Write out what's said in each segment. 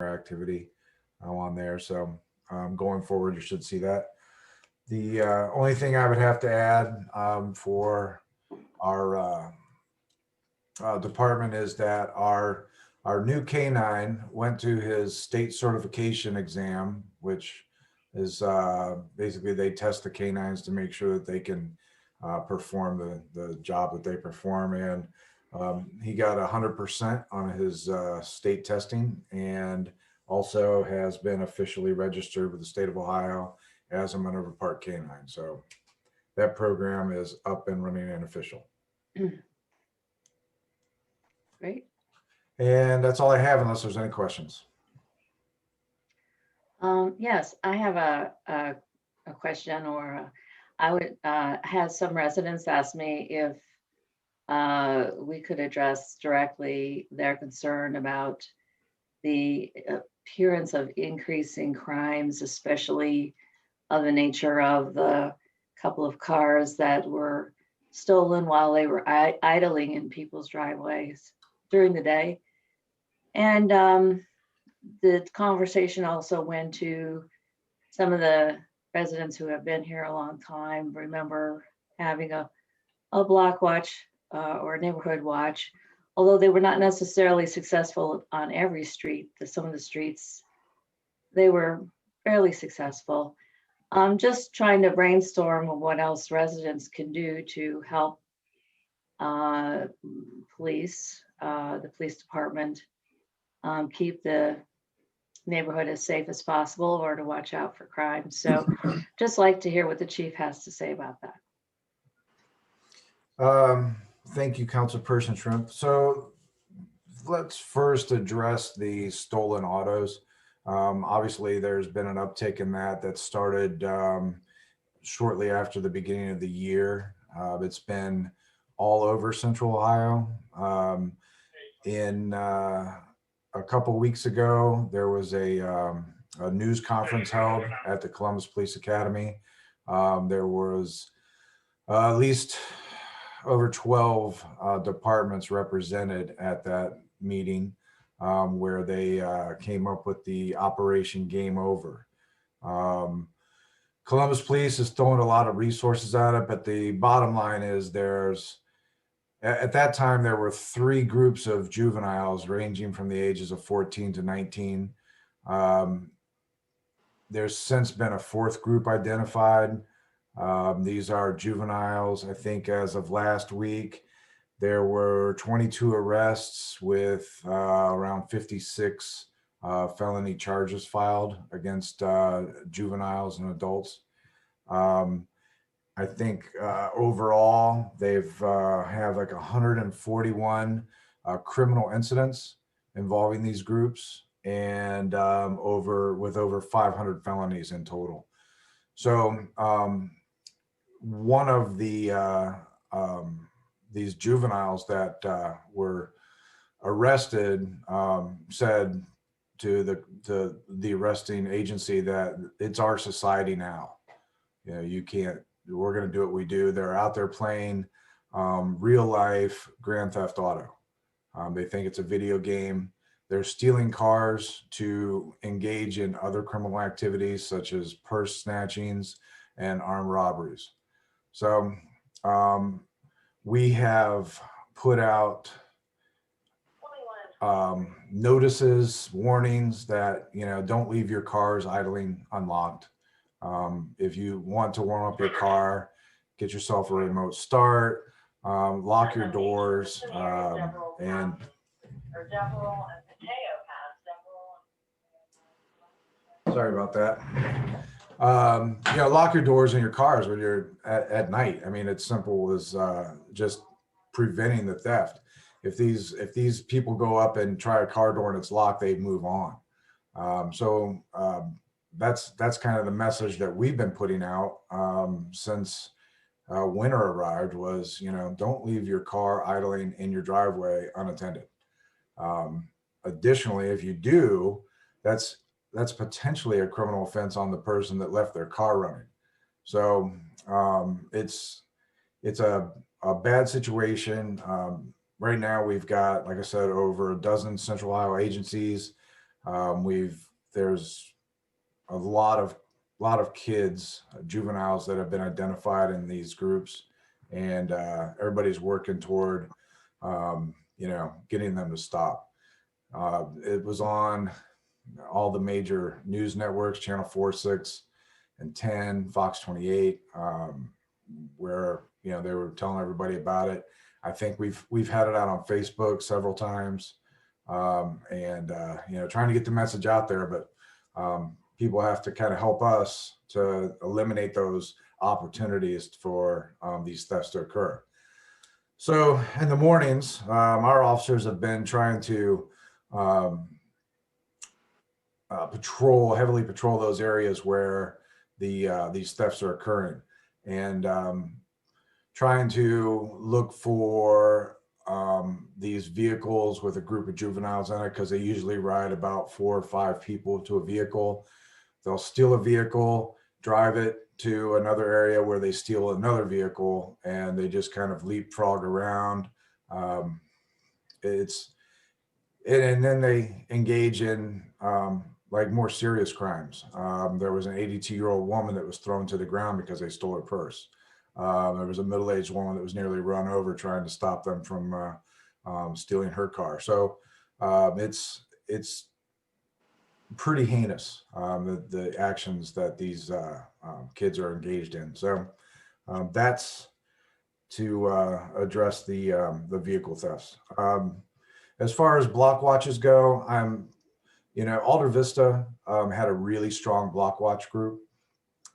activity on there. So going forward, you should see that. The only thing I would have to add for our department is that our new canine went to his state certification exam, which is basically they test the canines to make sure that they can perform the job that they perform. And he got 100% on his state testing, and also has been officially registered with the state of Ohio as a Minerva Park canine. So that program is up and running and official. Great. And that's all I have, unless there's any questions. Yes, I have a question, or I would have some residents ask me if we could address directly their concern about the appearance of increasing crimes, especially of the nature of the couple of cars that were stolen while they were idling in people's driveways during the day. And the conversation also went to some of the residents who have been here a long time, remember having a block watch or a neighborhood watch, although they were not necessarily successful on every street. Some of the streets, they were fairly successful. I'm just trying to brainstorm of what else residents can do to help uh, the police department, keep the neighborhood as safe as possible, or to watch out for crime. So just like to hear what the chief has to say about that. Thank you, Councilperson Shrimp. So let's first address the stolen autos. Obviously, there's been an uptick in that started shortly after the beginning of the year. It's been all over Central Ohio. In a couple weeks ago, there was a news conference held at the Columbus Police Academy. There was at least over 12 departments represented at that meeting, where they came up with the Operation Game Over. Columbus Police has thrown a lot of resources at it, but the bottom line is at that time, there were 3 groups of juveniles ranging from the ages of 14 to 19. There's since been a 4th group identified. These are juveniles. I think as of last week, there were 22 arrests with around 56 felony charges filed against juveniles and adults. I think overall they've have like 141 criminal incidents involving these groups, and over 500 felonies in total. So one of these juveniles that were arrested said to the arresting agency that it's our society now. You know, you can't. We're going to do what we do. They're out there playing real life Grand Theft Auto. They think it's a video game. They're stealing cars to engage in other criminal activities such as purse snatchings and armed robberies. So we have put out notices, warnings that, don't leave your cars idling unlocked. If you want to warm up your car, get yourself a remote start, lock your doors, and sorry about that. Lock your doors in your cars when you're at night. I mean, it's simple as just preventing the theft. If these people go up and try a car door and it's locked, they move on. That's kind of the message that we've been putting out since winter arrived was, don't leave your car idling in your driveway unattended. Additionally, if you do, that's potentially a criminal offense on the person that left their car running. So it's a bad situation. Right now, we've got, like I said, over a dozen Central Ohio agencies There's a lot of kids, juveniles that have been identified in these groups, and everybody's working toward, getting them to stop. It was on all the major news networks, Channel 4, 6, and 10, Fox 28, where they were telling everybody about it. I think we've had it out on Facebook several times, and trying to get the message out there. But people have to kind of help us to eliminate those opportunities for these thefts to occur. So in the mornings, our officers have been trying to heavily patrol those areas where these thefts are occurring, and trying to look for these vehicles with a group of juveniles in it, because they usually ride about 4 or 5 people to a vehicle. They'll steal a vehicle, drive it to another area where they steal another vehicle, and they just kind of leapfrog around. And then they engage in like more serious crimes. There was an 82-year-old woman that was thrown to the ground because they stole her purse. There was a middle-aged woman that was nearly run over trying to stop them from stealing her car. So it's pretty heinous, the actions that these kids are engaged in. So that's to address the vehicle thefts. As far as block watches go, Alder Vista had a really strong block watch group.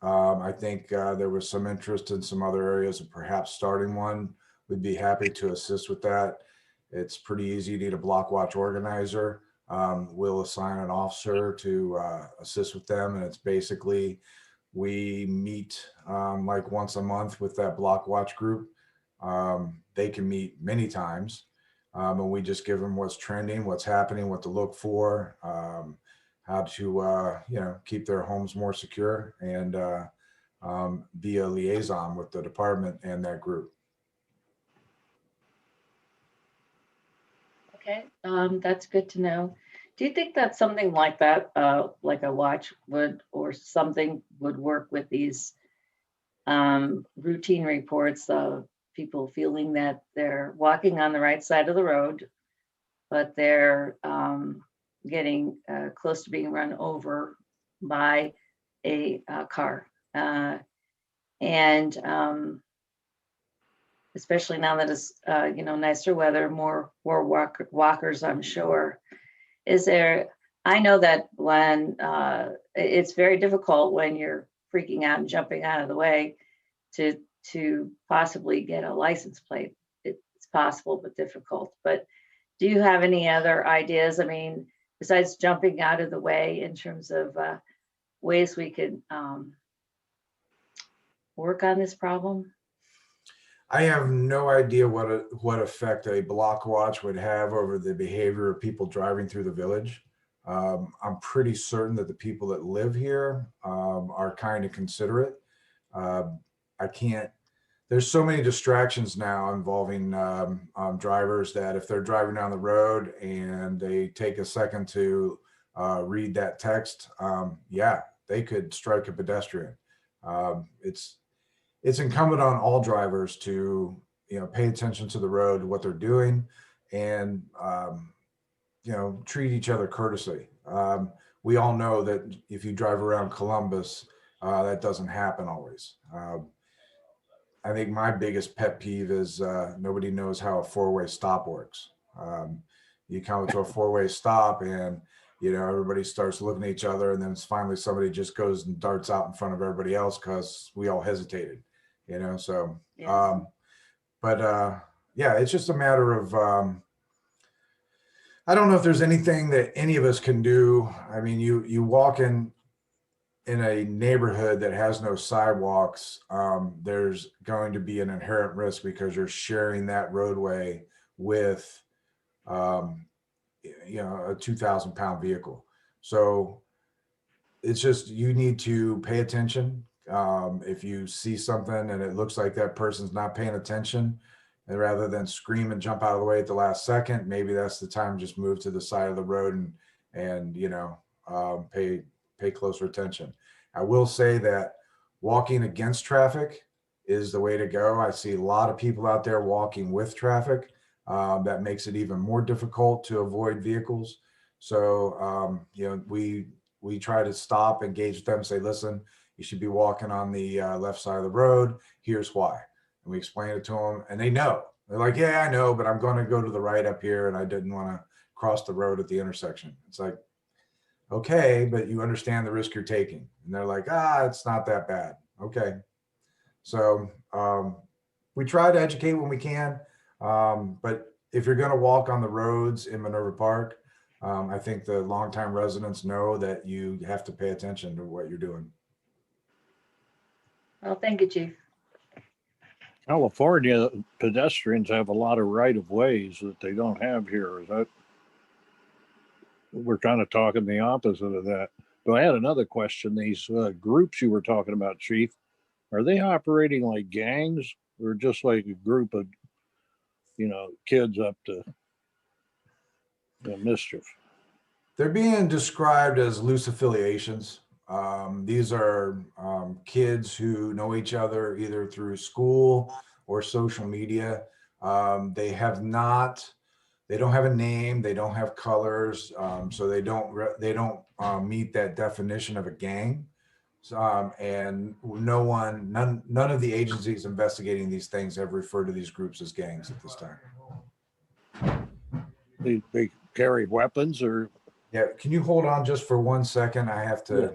I think there was some interest in some other areas of perhaps starting one. We'd be happy to assist with that. It's pretty easy. You need a block watch organizer. We'll assign an officer to assist with them. And it's basically, we meet like once a month with that block watch group. They can meet many times. And we just give them what's trending, what's happening, what to look for, how to keep their homes more secure, and be a liaison with the department and that group. Okay, that's good to know. Do you think that something like that, like a watch or something would work with these routine reports of people feeling that they're walking on the right side of the road, but they're getting close to being run over by a car? And especially now that it's nicer weather, more walkers, I'm sure. I know that when it's very difficult when you're freaking out and jumping out of the way to possibly get a license plate. It's possible, but difficult. But do you have any other ideas? I mean, besides jumping out of the way, in terms of ways we could work on this problem? I have no idea what effect a block watch would have over the behavior of people driving through the village. I'm pretty certain that the people that live here are kind of considerate. There's so many distractions now involving drivers, that if they're driving down the road and they take a second to read that text, they could strike a pedestrian. It's incumbent on all drivers to pay attention to the road, what they're doing, and treat each other courtesy. We all know that if you drive around Columbus, that doesn't happen always. I think my biggest pet peeve is nobody knows how a four-way stop works. You come to a four-way stop, and everybody starts looking at each other, and then finally somebody just goes and darts out in front of everybody else because we all hesitated. So Yes. It's just a matter of I don't know if there's anything that any of us can do. I mean, you walk in a neighborhood that has no sidewalks, there's going to be an inherent risk because you're sharing that roadway with a 2,000-pound vehicle. So it's just, you need to pay attention. If you see something and it looks like that person's not paying attention, and rather than scream and jump out of the way at the last second, maybe that's the time to just move to the side of the road and, pay closer attention. I will say that walking against traffic is the way to go. I see a lot of people out there walking with traffic. That makes it even more difficult to avoid vehicles. So, we try to stop, engage with them, say, listen, you should be walking on the left side of the road. Here's why. And we explain it to them, and they know. They're like, yeah, I know, but I'm going to go to the right up here, and I didn't want to cross the road at the intersection. It's like, okay, but you understand the risk you're taking. And they're like, it's not that bad. Okay. So we try to educate when we can. But if you're going to walk on the roads in Minerva Park, I think the longtime residents know that you have to pay attention to what you're doing. Well, thank you, Chief. California pedestrians have a lot of right of ways that they don't have here. Is that, we're kind of talking the opposite of that. But I had another question. These groups you were talking about, Chief, are they operating like gangs or just like a group of, kids up to mischief? They're being described as loose affiliations. These are kids who know each other either through school or social media. They don't have a name, they don't have colors, so they don't meet that definition of a gang. And none of the agencies investigating these things have referred to these groups as gangs at this time. They carry weapons or? Yeah, can you hold on just for 1 second? I have to. Yeah.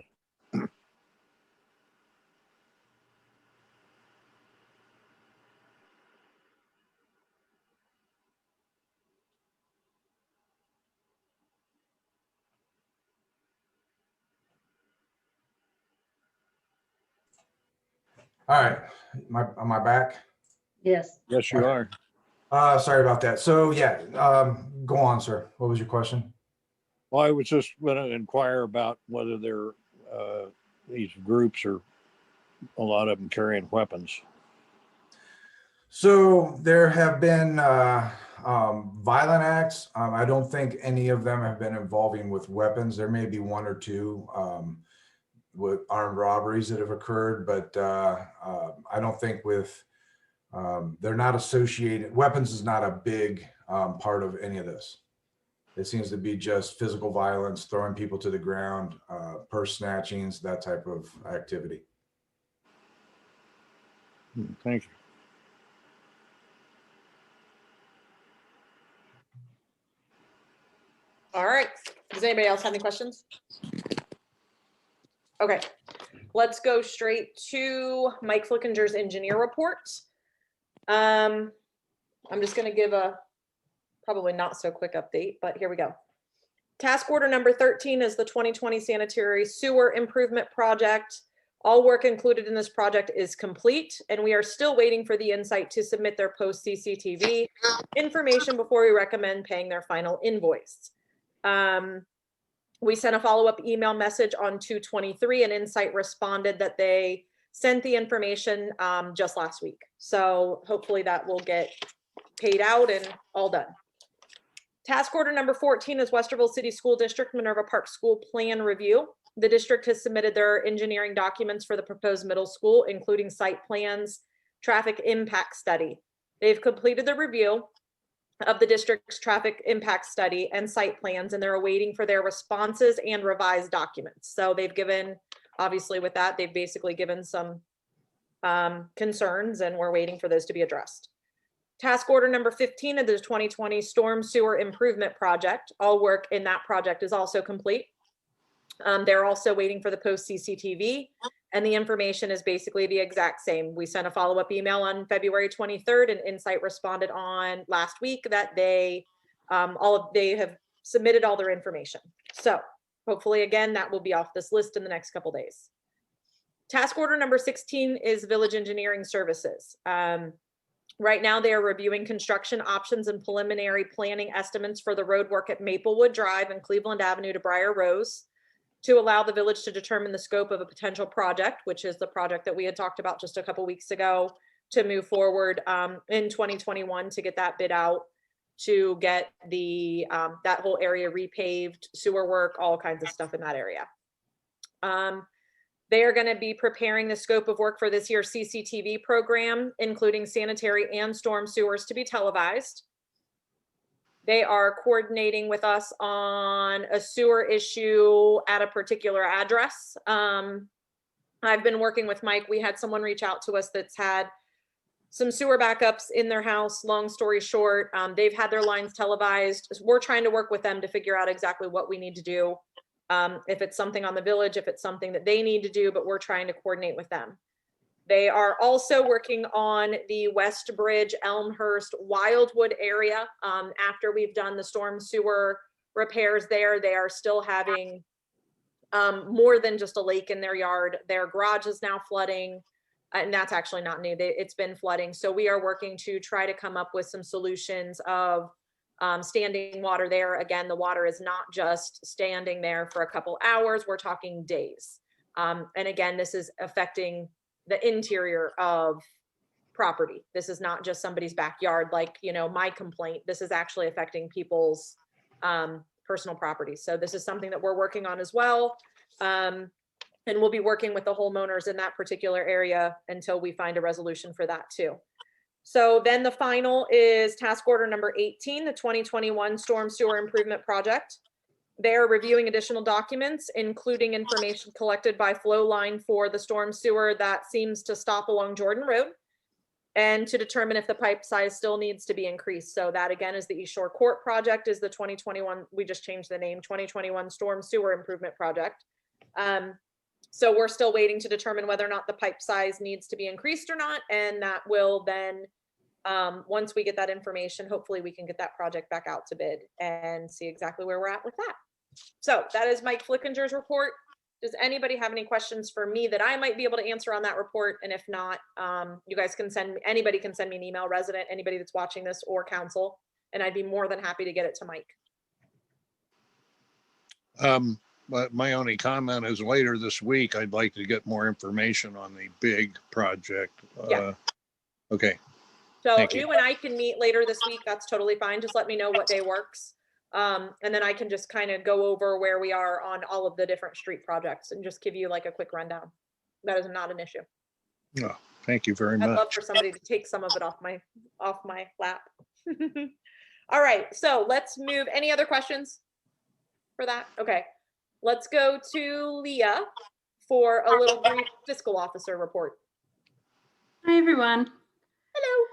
All right, am I back? Yes. Yes, you are. Sorry about that. So yeah, go on, sir. What was your question? Well, I was just going to inquire about whether these groups are, a lot of them carrying weapons. So there have been violent acts. I don't think any of them have been involving with weapons. There may be one or two with armed robberies that have occurred, but I don't think they're not associated. Weapons is not a big part of any of this. It seems to be just physical violence, throwing people to the ground, purse snatchings, that type of activity. Thank you. All right. Does anybody else have any questions? Okay, let's go straight to Mike Flickinger's engineer report. I'm just going to give a probably not so quick update, but here we go. Task order number 13 is the 2020 sanitary sewer improvement project. All work included in this project is complete, and we are still waiting for the Insight to submit their post CCTV information before we recommend paying their final invoice. We sent a follow-up email message on 2/23, and Insight responded that they sent the information just last week. So hopefully that will get paid out and all done. Task order number 14 is Westerville City School District Minerva Park School Plan Review. The district has submitted their engineering documents for the proposed middle school, including site plans, traffic impact study. They've completed the review of the district's traffic impact study and site plans, and they're awaiting for their responses and revised documents. So they've given, obviously with that, they've basically given some concerns, and we're waiting for those to be addressed. Task order number 15 of the 2020 storm sewer improvement project. All work in that project is also complete. They're also waiting for the post CCTV, and the information is basically the exact same. We sent a follow-up email on February 23rd, and Insight responded on last week that they have submitted all their information. So hopefully, again, that will be off this list in the next couple days. Task order number 16 is Village Engineering Services. Right now, they are reviewing construction options and preliminary planning estimates for the road work at Maplewood Drive and Cleveland Avenue to Briar Rose to allow the village to determine the scope of a potential project, which is the project that we had talked about just a couple weeks ago, to move forward in 2021 to get that bid out. to get the, that whole area repaved, sewer work, all kinds of stuff in that area. They are going to be preparing the scope of work for this year's CCTV program, including sanitary and storm sewers to be televised. They are coordinating with us on a sewer issue at a particular address. I've been working with Mike. We had someone reach out to us that's had some sewer backups in their house. Long story short, they've had their lines televised. We're trying to work with them to figure out exactly what we need to do. If it's something on the village, if it's something that they need to do, but we're trying to coordinate with them. They are also working on the West Bridge, Elmhurst, Wildwood area. After we've done the storm sewer repairs there, they are still having more than just a lake in their yard. Their garage is now flooding, and that's actually not new. It's been flooding. So we are working to try to come up with some solutions of standing water there. Again, the water is not just standing there for a couple hours. We're talking days. And again, this is affecting the interior of property. This is not just somebody's backyard, like, you know, my complaint. This is actually affecting people's personal property. So this is something that we're working on as well. And we'll be working with the homeowners in that particular area until we find a resolution for that too. So then the final is task order number 18, the 2021 Storm Sewer Improvement Project. They're reviewing additional documents, including information collected by Flowline for the storm sewer that seems to stop along Jordan Road, and to determine if the pipe size still needs to be increased. So that again is the East Shore Court project, is the 2021, we just changed the name, 2021 Storm Sewer Improvement Project. So we're still waiting to determine whether or not the pipe size needs to be increased or not. And that will then, once we get that information, hopefully we can get that project back out to bid and see exactly where we're at with that. So that is Mike Flickinger's report. Does anybody have any questions for me that I might be able to answer on that report? And if not, you guys can send me, anybody can send me an email, resident, anybody that's watching this, or council, and I'd be more than happy to get it to Mike. But my only comment is later this week, I'd like to get more information on the big project. Yeah. Okay. So Thank you. you and I can meet later this week. That's totally fine. Just let me know what day works. And then I can just kind of go over where we are on all of the different street projects and just give you like a quick rundown. That is not an issue. Oh, thank you very I'd love much. for somebody to take some of it off my lap. All right, so let's move. Any other questions for that? Okay, let's go to Leah for a little brief fiscal officer report. Hi, everyone. Hello.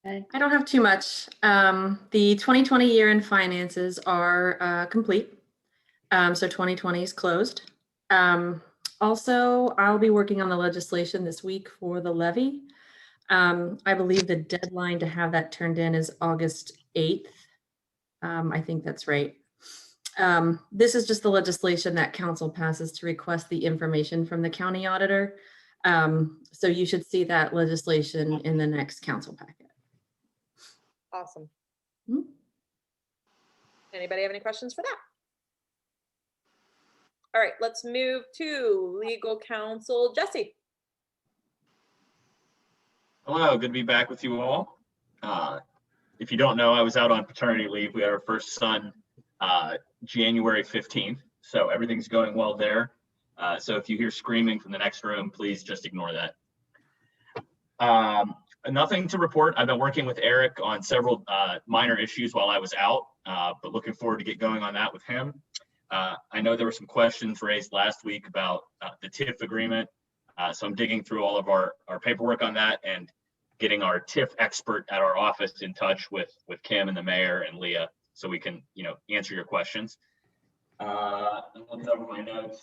I don't have too much. The 2020 year-end finances are complete. So 2020 is closed. Also, I'll be working on the legislation this week for the levy. I believe the deadline to have that turned in is August 8th. I think that's right. This is just the legislation that council passes to request the information from the county auditor. So you should see that legislation in the next council packet. Awesome. Hmm. Anybody have any questions for that? All right, let's move to legal counsel, Jesse. Hello, good to be back with you all. If you don't know, I was out on paternity leave. We had our first son January 15th, so everything's going well there. So if you hear screaming from the next room, please just ignore that. Nothing to report. I've been working with Eric on several minor issues while I was out, but looking forward to get going on that with him. I know there were some questions raised last week about the TIF agreement. So I'm digging through all of our paperwork on that and getting our TIF expert at our office in touch with Kim and the mayor and Leah, so we can, answer your questions. I'm looking over my notes.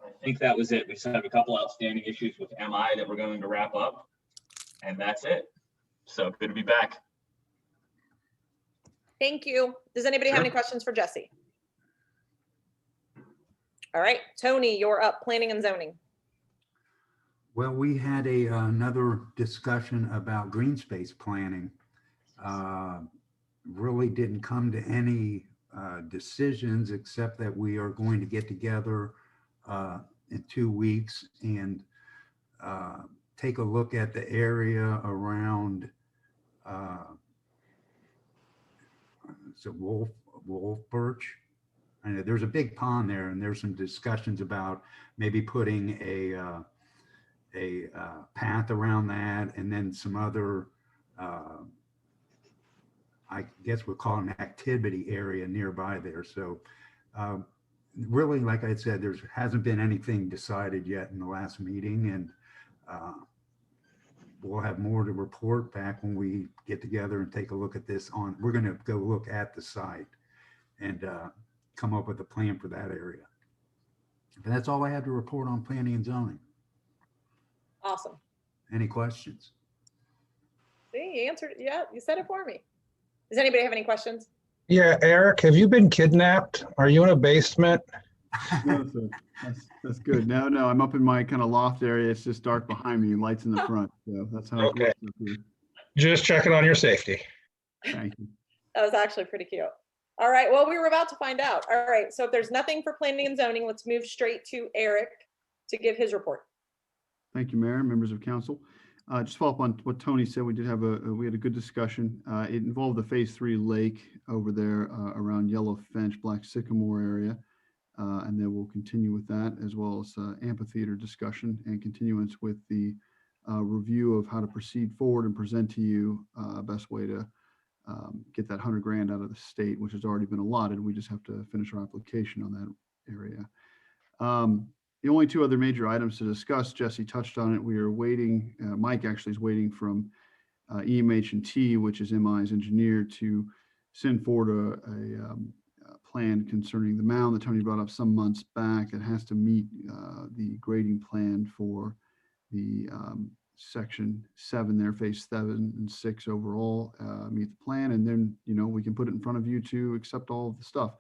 I think that was it. We just have a couple outstanding issues with MI that we're going to wrap up, and that's it. So good to be back. Thank you. Does anybody have any questions for Jesse? All right, Tony, you're up. Planning and zoning. Well, we had another discussion about green space planning. Really didn't come to any decisions, except that we are going to get together in 2 weeks and take a look at the area around it's a wolf birch. And there's a big pond there, and there's some discussions about maybe putting a path around that, and then some other, I guess we'll call it an activity area nearby there. So really, like I said, there hasn't been anything decided yet in the last meeting, and we'll have more to report back when we get together and take a look at this we're going to go look at the site and come up with a plan for that area. But that's all I have to report on planning and zoning. Awesome. Any questions? See, you answered. Yeah, you said it for me. Does anybody have any questions? Yeah, Eric, have you been kidnapped? Are you in a basement? No, sir. That's good. No, I'm up in my kind of loft area. It's just dark behind me, lights in the front. So that's how it Okay. works up here. Just checking on your safety. Thank you. That was actually pretty cute. All right, well, we were about to find out. All right, so if there's nothing for planning and zoning, let's move straight to Eric to give his report. Thank you, Mayor, members of council. Just follow up on what Tony said. We did have we had a good discussion. It involved the phase 3 lake over there around Yellow Finch, Black Sycamore area. And then we'll continue with that, as well as amphitheater discussion and continuance with the review of how to proceed forward and present to you best way to get that $100,000 out of the state, which has already been allotted. We just have to finish our application on that area. The only two other major items to discuss, Jesse touched on it. We are waiting, Mike actually is waiting from EMH&T, which is MI's engineer, to send forward a plan concerning the mound that Tony brought up some months back. It has to meet the grading plan for the section 7 there, phase 7 and 6 overall, meet the plan. And then, we can put it in front of you to accept all of the stuff.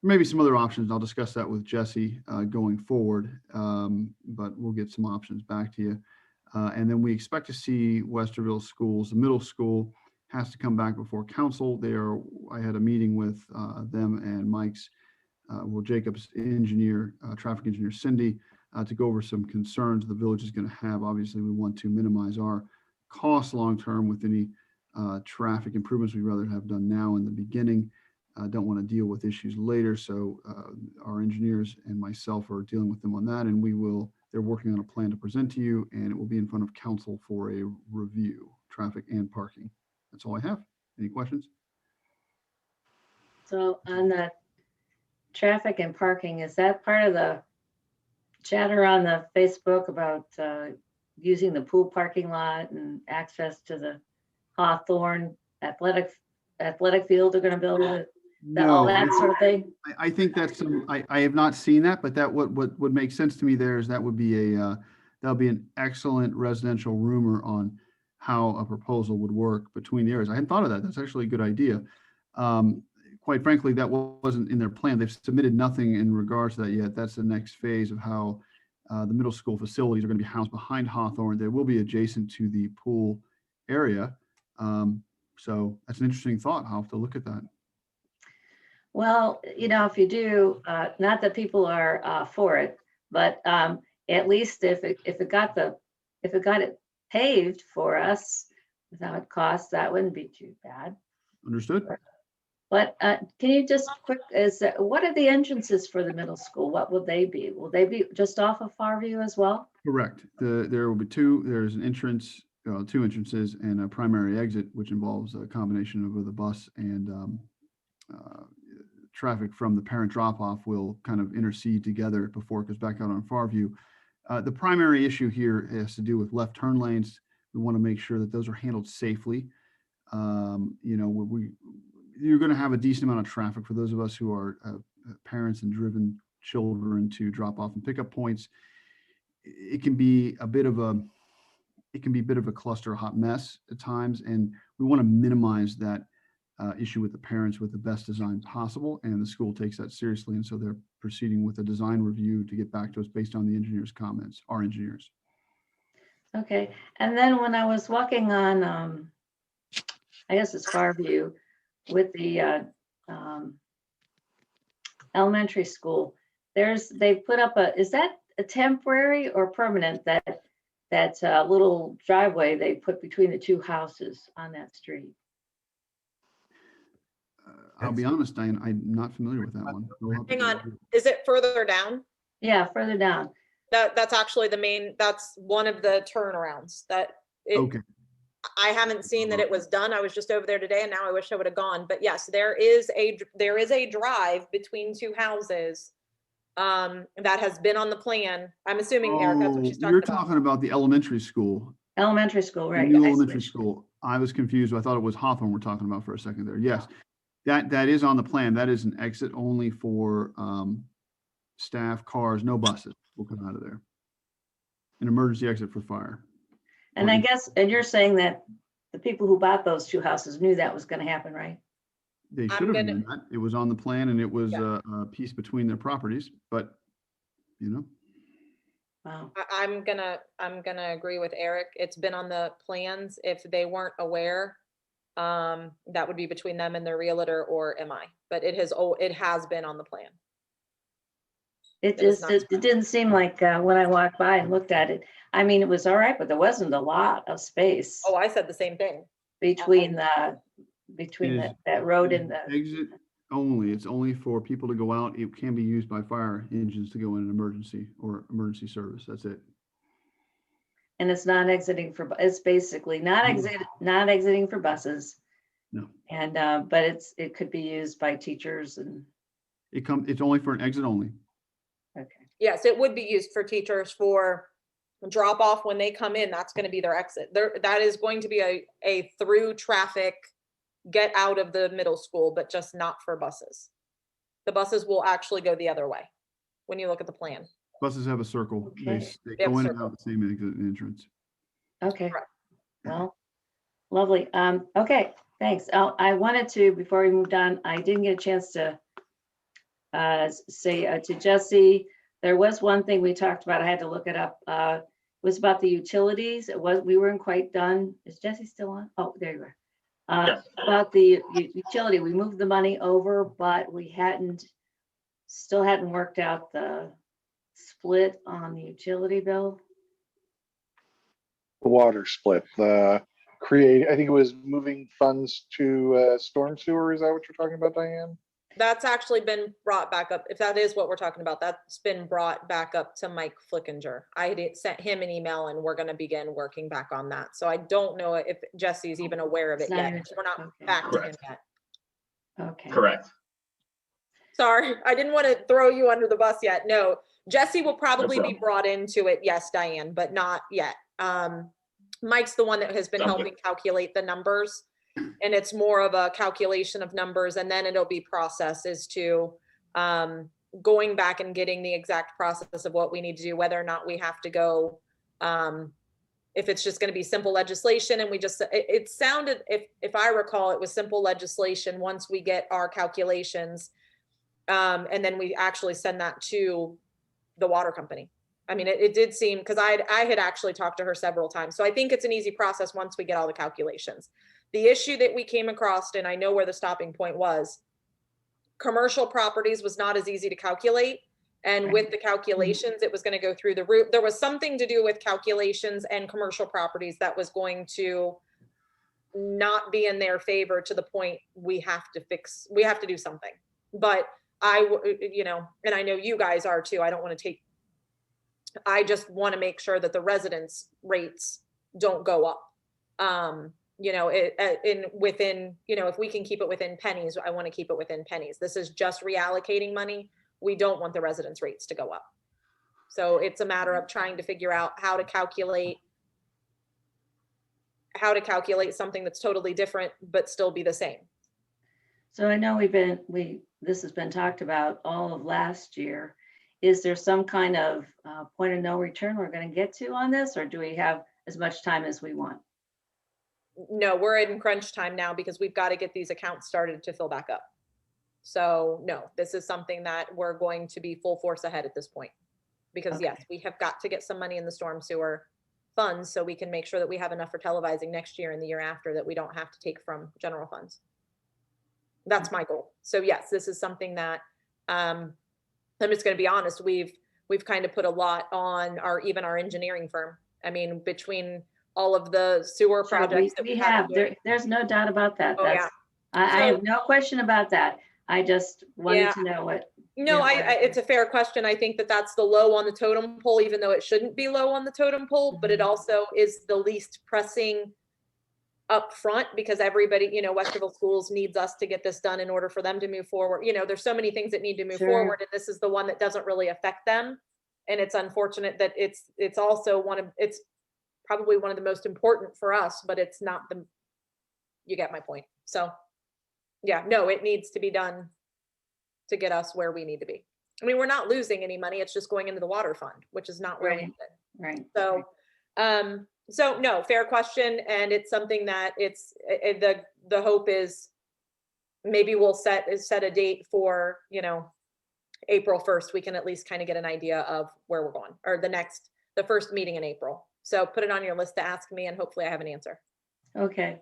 Maybe some other options. I'll discuss that with Jesse going forward, but we'll get some options back to you. And then we expect to see Westerville schools, the middle school has to come back before council. I had a meeting with them and Mike's, Jacob's engineer, traffic engineer Cindy, to go over some concerns the village is going to have. Obviously, we want to minimize our costs long-term with any traffic improvements we'd rather have done now in the beginning. Don't want to deal with issues later. So our engineers and myself are dealing with them on that, and they're working on a plan to present to you, and it will be in front of council for a review, traffic and parking. That's all I have. Any questions? So on the traffic and parking, is that part of the chatter on the Facebook about using the pool parking lot and access to the Hawthorne athletic field they're going to build it? All that sort of thing? I think that's I have not seen that, but that what would make sense to me there is that would be that'll be an excellent residential rumor on how a proposal would work between the areas. I hadn't thought of that. That's actually a good idea. Quite frankly, that wasn't in their plan. They've submitted nothing in regards to that yet. That's the next phase of how the middle school facilities are going to be housed behind Hawthorne. They will be adjacent to the pool area. So that's an interesting thought. I'll have to look at that. Well, if you do, not that people are for it, but at least if it got it paved for us without cost, that wouldn't be too bad. Understood. But can you just what are the entrances for the middle school? What will they be? Will they be just off of Farview as well? Correct. There will be two. There's an entrance, two entrances, and a primary exit, which involves a combination of the bus and traffic from the parent drop-off will kind of intercede together before it goes back out on Farview. The primary issue here has to do with left turn lanes. We want to make sure that those are handled safely. You're going to have a decent amount of traffic for those of us who are parents and driven children to drop off and pickup points. It can be a bit of a cluster, a hot mess at times, and we want to minimize that issue with the parents with the best design possible, and the school takes that seriously, and so they're proceeding with a design review to get back to us based on the engineers' comments, our engineers. Okay, and then when I was walking on, I guess it's Farview, with the elementary school, they put up is that a temporary or permanent, that little driveway they put between the two houses on that street? I'll be honest, Diane, I'm not familiar with that one. We'll have to Hang go on. over. Is it further down? Yeah, further down. That's actually the main, that's one of the turnarounds that Okay, I haven't seen that it was done. I was just over there today and now I wish I would have gone. But yes, there is a drive between two houses that has been on the plan. I'm assuming, Eric, that's what she's you're talking about. talking about the elementary school, Elementary school, the right? new I elementary switched. school. I was confused. I thought it was Hawthorne we're talking about for a second there. Yes. That is on the plan. That is an exit only for staff, cars, no buses will come out of there. An emergency exit for fire. And I guess, and you're saying that the people who bought those two houses knew that was going to happen, right? They I'm should have gonna- known that. It was on the plan and it was Yeah. a piece between their properties, but you know, Wow. I'm gonna agree with Eric. It's been on the plans. If they weren't aware, that would be between them and their realtor or MI, but it has been on the plan. It It was just, not it didn't seem like, when I walked by and looked at it, I mean, it was all right, but there wasn't a lot of space Oh, I said the same thing. between is- that road it's and the, exit only. It's only for people to go out. It can be used by fire engines to go in an emergency or emergency service. That's it. and it's not exiting for, it's basically not exiting for buses. No. And, but it could be used by teachers and, It's only for an exit only. okay. Yes, it would be used for teachers for drop off when they come in. That's gonna be their exit. That is going to be a through traffic, get out of the middle school, but just not for buses. The buses will actually go the other way when you look at the plan. Buses have a circle. They, Okay. they They have go a in and circle. out the same exit and entrance. Okay, Correct. well, lovely. Okay, thanks. I wanted to, before we moved on, I didn't get a chance to say to Jesse, there was one thing we talked about, I had to look it up. It was about the utilities. We weren't quite done. Is Jesse still on? Oh, there you are. Yes. About the utility, we moved the money over, but we still hadn't worked out the split on the utility bill. The water split, I think it was moving funds to storm sewer. Is that what you're talking about, Diane? That's actually been brought back up. If that is what we're talking about, that's been brought back up to Mike Flickinger. I had sent him an email and we're gonna begin working back on that. So I don't know if Jesse's even aware of it It's not yet. even- We're not okay. back to him Correct. yet. Okay. Correct. Sorry, I didn't want to throw you under the bus yet. No, Jesse will probably be problem. brought into it. Yes, Diane, but not yet. Mike's the one that has been Sounds good. helping calculate the numbers. And it's more of a calculation of numbers and then it'll be processes to going back and getting the exact process of what we need to do, whether or not we have to go, if it's just going to be simple legislation and we just, it sounded, if I recall, it was simple legislation once we get our calculations. And then we actually send that to the water company. I mean, it did seem, because I had actually talked to her several times. So I think it's an easy process once we get all the calculations. The issue that we came across, and I know where the stopping point was, commercial properties was not as easy to calculate. And with the calculations, it was going to go through the roof. There was something to do with calculations and commercial properties that was going to not be in their favor to the point we have to do something. But and I know you guys are too. I just want to make sure that the residents' rates don't go up. If we can keep it within pennies, I want to keep it within pennies. This is just reallocating money. We don't want the residents' rates to go up. So it's a matter of trying to figure out how to calculate something that's totally different, but still be the same. So I know this has been talked about all of last year. Is there some kind of point of no return we're going to get to on this, or do we have as much time as we want? No, we're in crunch time now because we've got to get these accounts started to fill back up. So no, this is something that we're going to be full force ahead at this point. Because yes, we have got to get some money in the storm sewer funds so we can make sure that we have enough for televising next year and the year after, that we don't have to take from general funds. That's my goal. So yes, this is something that I'm just going to be honest, we've kind of put a lot on even our engineering firm. I mean, between all of the sewer Sure, projects that we have, there's no doubt about that. Oh, yeah. I So- have no question about that. I just Yeah. wanted to know what. No, it's a fair question. I think that that's the low on the totem pole, even though it shouldn't be low on the totem pole, but it also is the least pressing up front because everybody, Westerville Schools needs us to get this done in order for them to move forward. There's so many things that need to move Sure. forward, and this is the one that doesn't really affect them. And it's unfortunate that it's also it's probably one of the most important for us, but it's not you get my point. So yeah, no, it needs to be done to get us where we need to be. I mean, we're not losing any money. It's just going into the water fund, which is not where we Right. need it. Right. So, so no, fair question. And it's something that the hope is maybe we'll set a date for, April 1st. We can at least kind of get an idea of where we're going, or the first meeting in April. So put it on your list to ask me and hopefully I have an answer. Okay.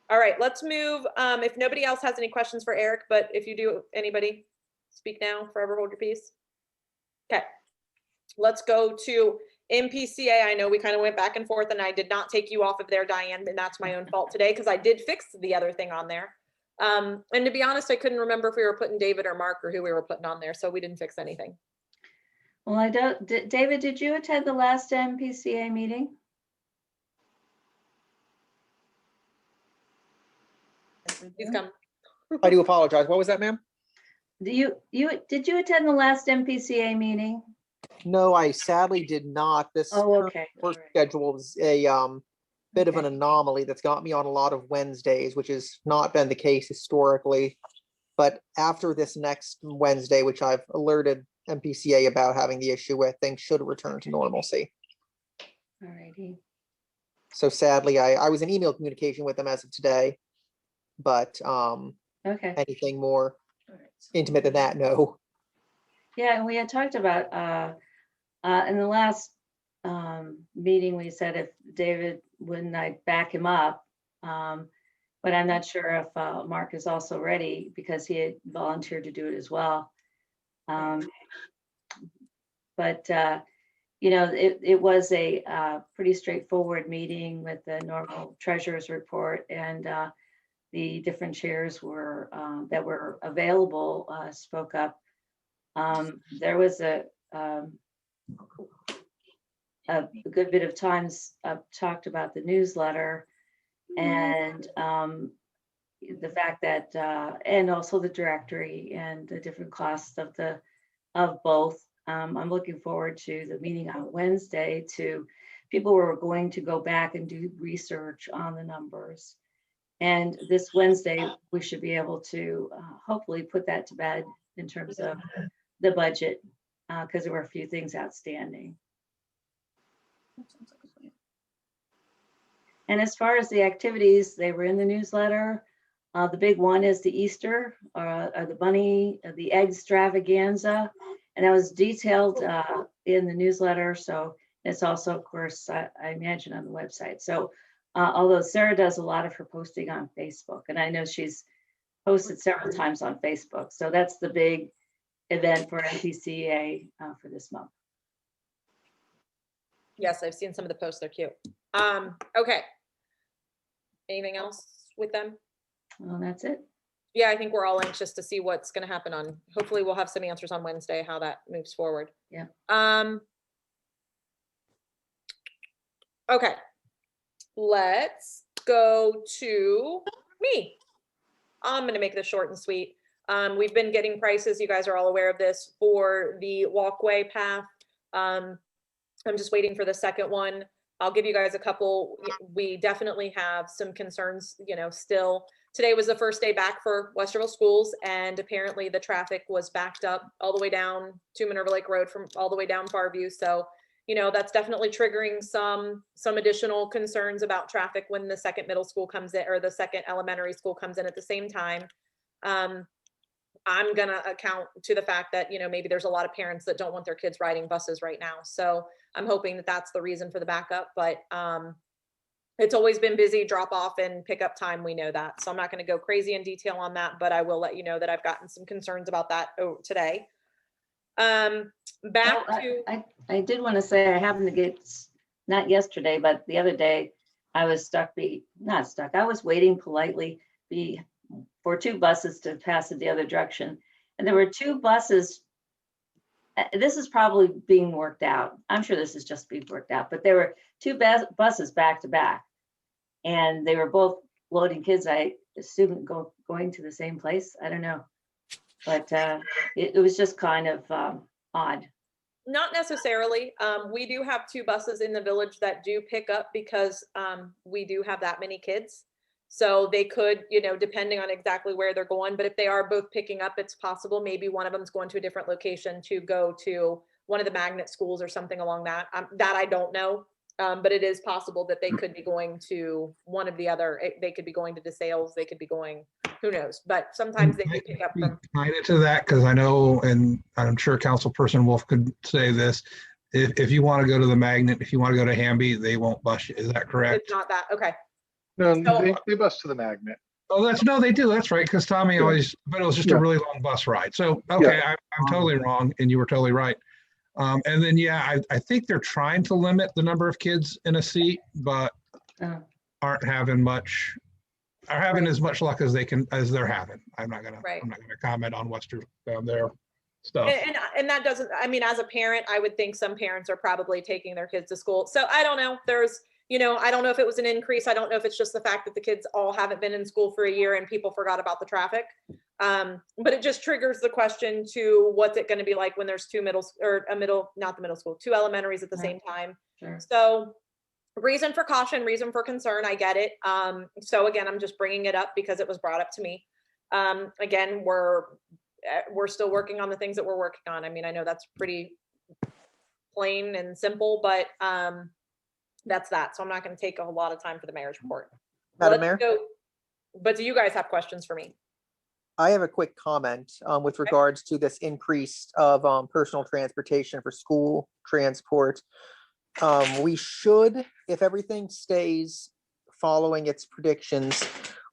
All right, let's move. If nobody else has any questions for Eric, but if you do, anybody, speak now, forever hold your peace. Okay, let's go to MPCA. I know we kind of went back and forth and I did not take you off of there, Diane, and that's my own fault today because I did fix the other thing on there. And to be honest, I couldn't remember if we were putting David or Mark or who we were putting on there, so we didn't fix anything. Well, I don't, David, did you attend the last MPCA meeting? He's come. I do apologize. What was that, ma'am? Did you attend the last MPCA meeting? No, I sadly did not. This Oh, current okay. work All right. schedule is a bit of an Okay. anomaly that's got me on a lot of Wednesdays, which has not been the case historically. But after this next Wednesday, which I've alerted MPCA about having the issue with, things should return to normalcy. All righty. So sadly, I was in email communication with them as of today, but Okay. anything more intimate than that, no. Yeah, and we had talked about, in the last meeting, we said if David, wouldn't I back him up? But I'm not sure if Mark is also ready because he had volunteered to do it as well. But it was a pretty straightforward meeting with the normal treasurer's report, and the different chairs that were available spoke up. There was a good bit of times talked about the newsletter and the fact that and also the directory and the different costs of both. I'm looking forward to the meeting on Wednesday. People were going to go back and do research on the numbers. And this Wednesday, we should be able to hopefully put that to bed in terms of the budget, because there were a few things outstanding. And as far as the activities, they were in the newsletter. The big one is the Easter, or the bunny, the egg extravaganza. And that was detailed in the newsletter. So it's also, of course, I imagine on the website. So although Sarah does a lot of her posting on Facebook, and I know she's posted several times on Facebook. So that's the big event for MPCA for this month. Yes, I've seen some of the posts. They're cute. Okay. Anything else with them? Well, that's it. Yeah, I think we're all anxious to see what's going to happen hopefully we'll have some answers on Wednesday, how that moves forward. Yeah. Okay. Let's go to me. I'm going to make this short and sweet. We've been getting prices. You guys are all aware of this for the walkway path. I'm just waiting for the second one. I'll give you guys a couple. We definitely have some concerns, still. Today was the first day back for Westerville schools, and apparently the traffic was backed up all the way down to Minerva Lake Road from all the way down Farview. So, that's definitely triggering some additional concerns about traffic when the second middle school comes in, or the second elementary school comes in at the same time. I'm gonna account to the fact that, maybe there's a lot of parents that don't want their kids riding buses right now. So I'm hoping that that's the reason for the backup, but it's always been busy, drop off and pickup time. We know that. So I'm not gonna go crazy in detail on that, but I will let you know that I've gotten some concerns about that today. I did want to say I happened to get, not yesterday, but the other day, I was not stuck, I was waiting politely for two buses to pass in the other direction. And there were two buses. This is probably being worked out. I'm sure this is just being worked out, but there were two buses back to back. And they were both loading kids, I assume going to the same place. I don't know. But it was just kind of odd. Not necessarily. We do have two buses in the village that do pick up because we do have that many kids. So they could, depending on exactly where they're going, but if they are both picking up, it's possible maybe one of them's going to a different location to go to one of the magnet schools or something along that. That I don't know. But it is possible that they could be going to one of the other, they could be going to DeSales, they could be going, who knows? But sometimes they do pick up from. Kind of to that, because I know, and I'm sure Councilperson Wolf could say this, if you want to go to the Magnet, if you want to go to Hamby, they won't bus you. Is that correct? It's not that, okay. No, So- they bus to the Magnet. Oh, no, they do. That's right. Because Tommy Yeah. always, but it was just Yeah. a really long bus ride. So, okay, I'm totally wrong, and you were totally right. And then, yeah, I think they're trying to limit the number of kids in a seat, but Oh. aren't having as much luck as they're having. I'm not gonna comment on Western their stuff. And that doesn't, I mean, as a parent, I would think some parents are probably taking their kids to school. So I don't know. I don't know if it was an increase. I don't know if it's just the fact that the kids all haven't been in school for a year and people forgot about the traffic. But it just triggers the question to what's it going to be like when there's two elementaries at the Right. same time. Sure. So reason for caution, reason for concern, I get it. So again, I'm just bringing it up because it was brought up to me. Again, we're still working on the things that we're working on. I mean, I know that's pretty plain and simple, but that's that. So I'm not going to take a whole lot of time for the mayor's report. Madam Let's Mayor? go. But do you guys have questions for me? I have a quick comment with regards to this increase of personal transportation for school transport. We should, if everything stays following its predictions,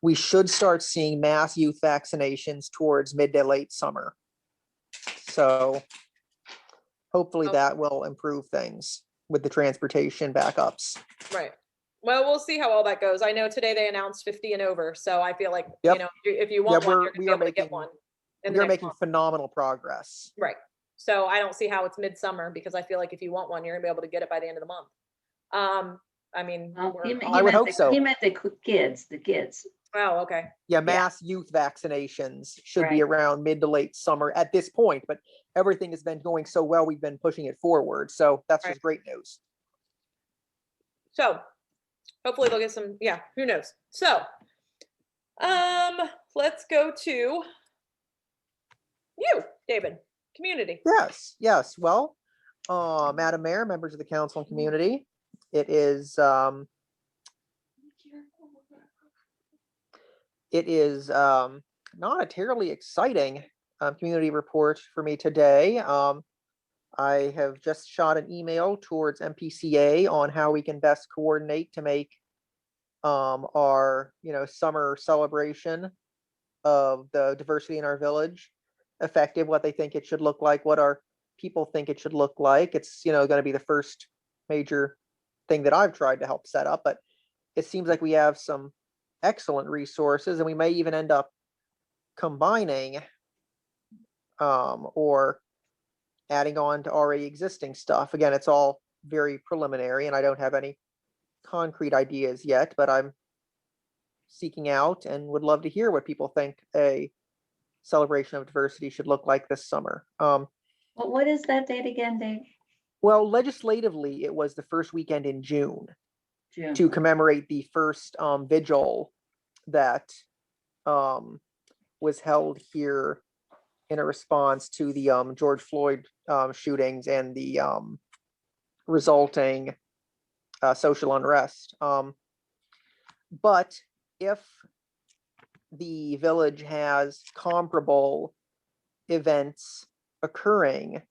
we should start seeing mass youth vaccinations towards mid to late summer. So hopefully Okay. that will improve things with the transportation backups. Right. Well, we'll see how all that goes. I know today they announced 50 and over. So I feel like, Yep. if you want one, we're- you're going we to are be able to get making- one. We in the are next making month. phenomenal progress. Right. So I don't see how it's midsummer because I feel like if you want one, you're gonna be able to get it by the end of the month. I mean, Well, we're I would hope so. He meant the kids. oh, okay. Yeah, mass youth vaccinations should be Right. around mid to late summer at this point, but everything has been going so well, we've been pushing it forward. So that's Right. just great news. So hopefully they'll get some, who knows? So, let's go to you, David, community. Yes. Well, Madam Mayor, members of the council and community, it is not a terribly exciting community report for me today. I have just shot an email towards MPCA on how we can best coordinate to make our summer celebration of the diversity in our village effective, what they think it should look like, what our people think it should look like. It's going to be the first major thing that I've tried to help set up, but it seems like we have some excellent resources and we may even end up combining or adding on to already existing stuff. Again, it's all very preliminary and I don't have any concrete ideas yet, but I'm seeking out and would love to hear what people think a celebration of diversity should look like this summer. What is that date again, Dave? Well, legislatively, it was the first weekend in June June. to commemorate the first vigil that was held here in a response to the George Floyd shootings and the resulting social unrest. But if the village has comparable events occurring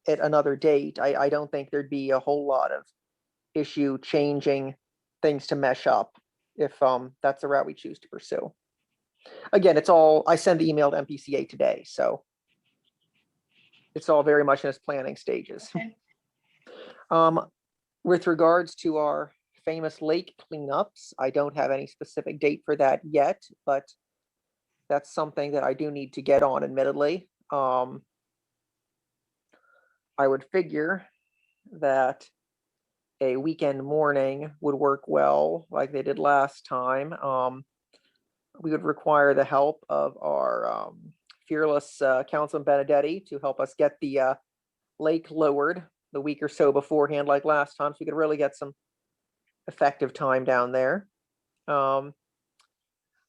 at another date, I don't think there'd be a whole lot of issue changing things to mesh up if that's the route we choose to pursue. Again, I sent the email to MPCA today, so it's all very much in its planning stages. Okay. With regards to our famous lake cleanups. I don't have any specific date for that yet, but that's something that I do need to get on, admittedly. I would figure that a weekend morning would work well, like they did last time. We would require the help of our fearless Councilman Benedetti to help us get the lake lowered the week or so beforehand, like last time, so we could really get some effective time down there.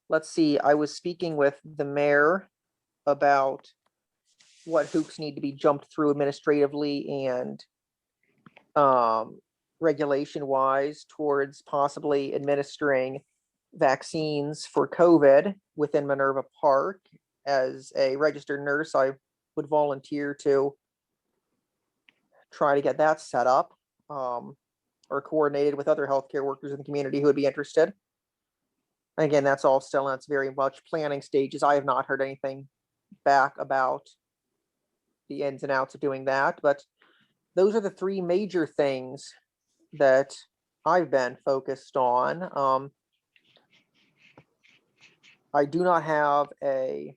Let's see, I was speaking with the mayor about what hoops need to be jumped through administratively and regulation wise towards possibly administering vaccines for COVID within Minerva Park. As a registered nurse, I would volunteer to try to get that set up, or coordinated with other healthcare workers in the community who would be interested. Again, that's all still in its very much planning stages. I have not heard anything back about the ins and outs of doing that, but those are the three major things that I've been focused on. I do not have a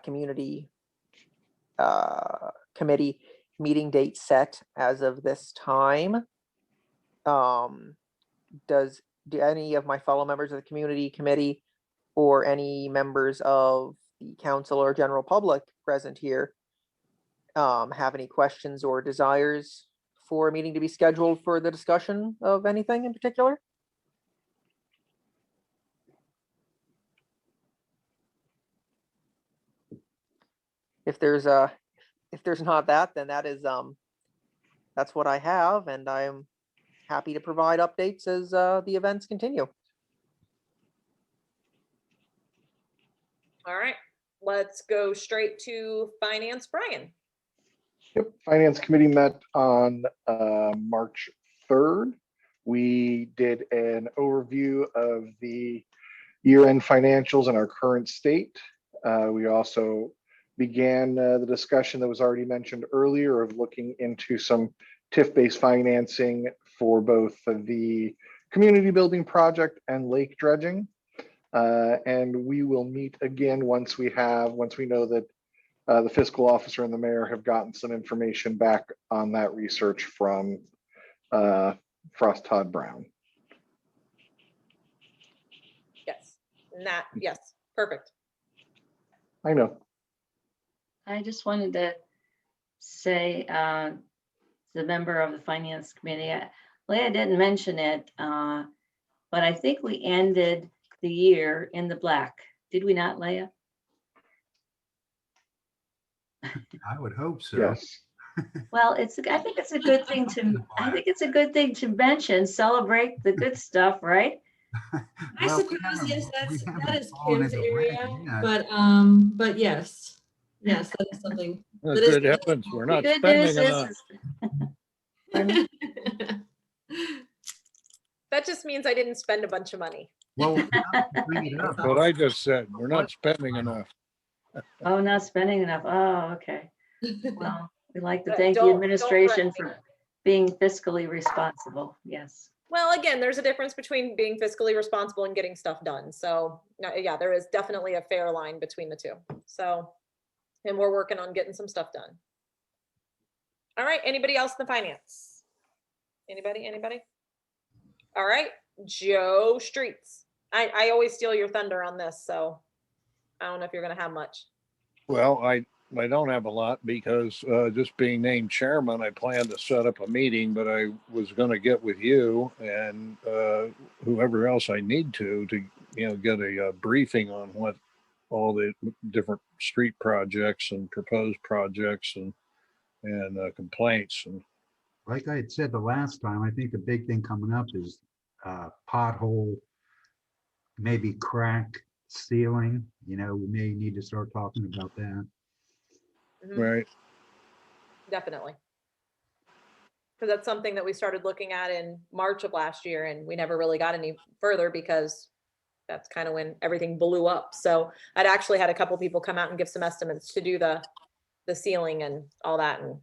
community committee meeting date set as of this time. Do any of my fellow members of the community committee or any members of the council or general public present here have any questions or desires for a meeting to be scheduled for the discussion of anything in particular? If there's not that, then that is that's what I have, and I'm happy to provide updates as the events continue. All right, let's go straight to finance. Brian. Yep, Finance Committee met on March 3rd. We did an overview of the year-end financials and our current state. We also began the discussion that was already mentioned earlier of looking into some TIF-based financing for both the community building project and lake dredging. And we will meet again once we know that the fiscal officer and the mayor have gotten some information back on that research from Frost Todd Brown. Yes, yes, perfect. I know. I just wanted to say, the member of the finance committee, Leah didn't mention it, but I think we ended the year in the black. Did we not, Leah? I would hope so. Yes. Well, I think it's a good thing to mention, celebrate the good stuff, right? I Well, suppose, yes, that is fallen Kim's into red area, yet. but yes, that is something. That Good is- heavens, we're The not good spending news enough. is, That just means I didn't spend a bunch of money. Well, bring it up. That's what I just said. We're not spending enough. oh, not spending enough. Oh, okay. Well, we'd like to But thank the don't administration threaten me. for being fiscally responsible. Yes. Well, again, there's a difference between being fiscally responsible and getting stuff done. So yeah, there is definitely a fair line between the two. So, and we're working on getting some stuff done. All right, anybody else in the finance? Anybody? All right, Joe Streets. I always steal your thunder on this, so I don't know if you're gonna have much. Well, I don't have a lot because just being named chairman, I plan to set up a meeting, but I was going to get with you and whoever else I need to get a briefing on what all the different street projects and proposed projects and complaints. And Like I had said the last time, I think the big thing coming up is pothole, maybe crack ceiling. We may need to start talking about that. Mhm, right. definitely. Because that's something that we started looking at in March of last year, and we never really got any further because that's kind of when everything blew up. So I'd actually had a couple people come out and give some estimates to do the ceiling and all that, and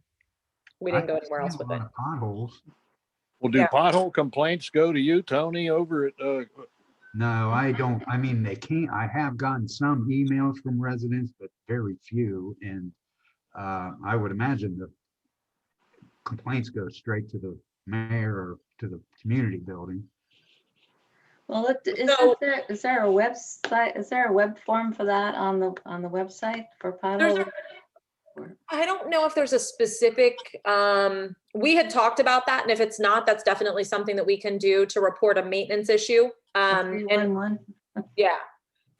we didn't go anywhere else with it. Potholes. Well, do Yeah. pothole complaints go to you, Tony, over at, No, I don't. I mean, they can't, I have gotten some emails from residents, but very few. And I would imagine the complaints go straight to the mayor or to the community building. Well, So- is there a website, is there a web form for that on the website for There's pothole? I don't know if there's a specific, we had talked about that, and if it's not, that's definitely something that we can do to report a maintenance issue. And 311? yeah.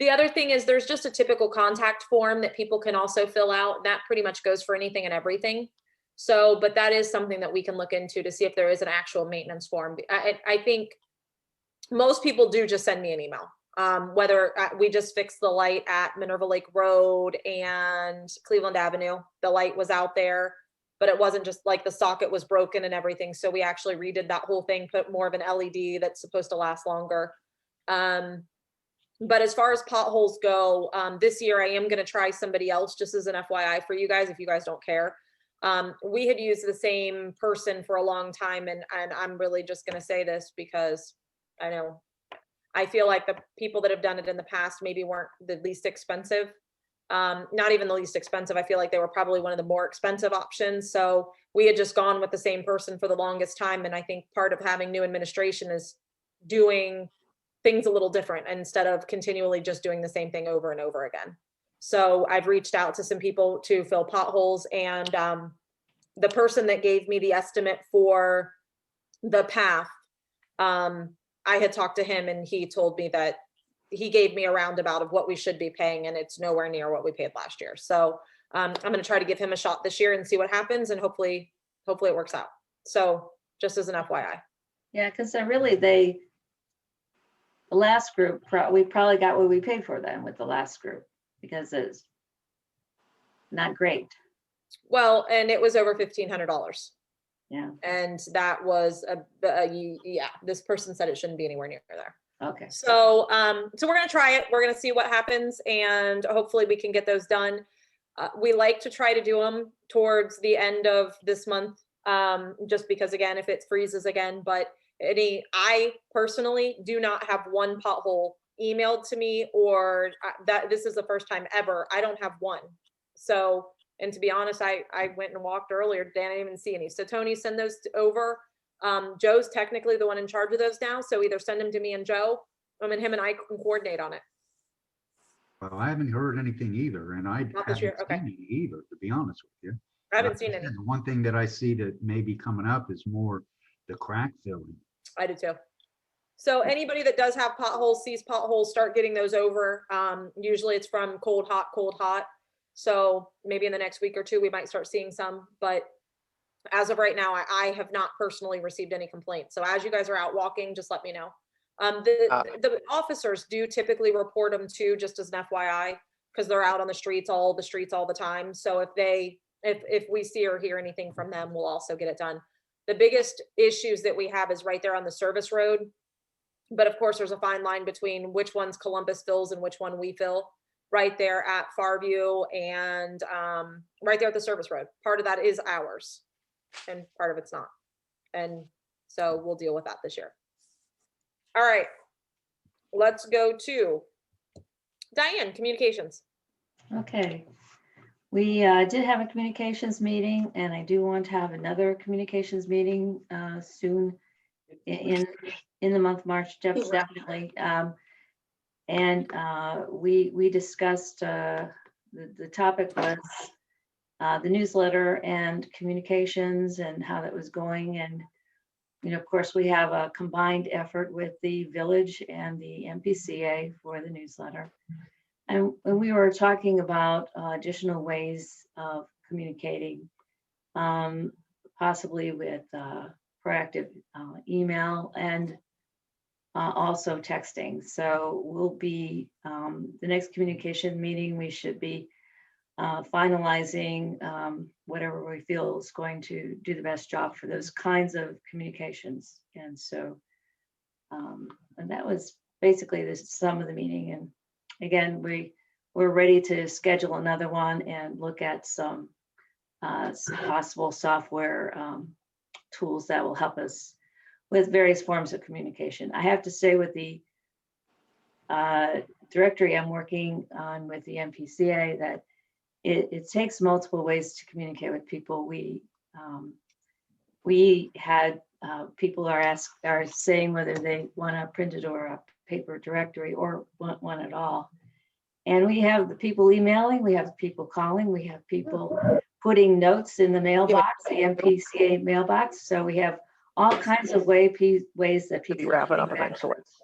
The other thing is there's just a typical contact form that people can also fill out. That pretty much goes for anything and everything. So, but that is something that we can look into to see if there is an actual maintenance form. I think most people do just send me an email. Whether we just fixed the light at Minerva Lake Road and Cleveland Avenue, the light was out there, but it wasn't just like the socket was broken and everything. So we actually redid that whole thing, put more of an LED that's supposed to last longer. But as far as potholes go, this year I am going to try somebody else, just as an FYI for you guys, if you guys don't care. We had used the same person for a long time, and I'm really just going to say this because I know I feel like the people that have done it in the past maybe weren't the least expensive. Not even the least expensive. I feel like they were probably one of the more expensive options. So we had just gone with the same person for the longest time. And I think part of having new administration is doing things a little different instead of continually just doing the same thing over and over again. So I've reached out to some people to fill potholes, and the person that gave me the estimate for the path, I had talked to him and he told me that he gave me a roundabout of what we should be paying, and it's nowhere near what we paid last year. So I'm going to try to give him a shot this year and see what happens, and hopefully it works out. So just as an FYI. Yeah, because the last group, we probably got what we paid for then with the last group, because it's not great. Well, and it was over $1,500. Yeah, And that was yeah, this person said it shouldn't be anywhere near there. okay. So, so we're going to try it. We're going to see what happens, and hopefully we can get those done. We like to try to do them towards the end of this month, just because again, if it freezes again, but I personally do not have one pothole emailed to me, or that this is the first time ever. I don't have one. So, and to be honest, I went and walked earlier. I didn't even see any. So Tony, send those over. Joe's technically the one in charge of those now. So either send them to me and Joe, and him and I can coordinate on it. Well, I haven't heard anything either, and I Not this haven't year, seen okay. any either, to be honest with you. I haven't Like seen I any. said, the one thing that I see that may be coming up is more the crack filling. I do too. So anybody that does have potholes, sees potholes, start getting those over. Usually it's from cold, hot. So maybe in the next week or two, we might start seeing some, but as of right now, I have not personally received any complaints. So as you guys are out walking, just let me know. The officers do typically report them too, just as an FYI, because they're out on the streets all the time. So if we see or hear anything from them, we'll also get it done. The biggest issues that we have is right there on the service road. But of course, there's a fine line between which one's Columbus fills and which one we fill. Right there at Farview and right there at the service road. Part of that is ours and part of it's not. And so we'll deal with that this year. All right, let's go to Diane, communications. Okay. We did have a communications meeting, and I do want to have another communications meeting soon in the month of March, definitely. And we discussed, the topic was the newsletter and communications and how that was going. And, you know, of course, we have a combined effort with the village and the MPCA for the newsletter. And we were talking about additional ways of communicating, possibly with proactive email and also texting. So we'll be, the next communication meeting, we should be finalizing whatever we feel is going to do the best job for those kinds of communications. And so, and that was basically the sum of the meeting. And again, we're ready to schedule another one and look at some possible software tools that will help us with various forms of communication. I have to say with the directory I'm working on with the MPCA that it takes multiple ways to communicate with people. We had people are saying whether they want a printed or a paper directory or want one at all. And we have the people emailing, we have people calling, we have people putting notes in the mailbox, the MPCA mailbox. So we have all kinds of ways that people Wrap it can up get back to eventually. us,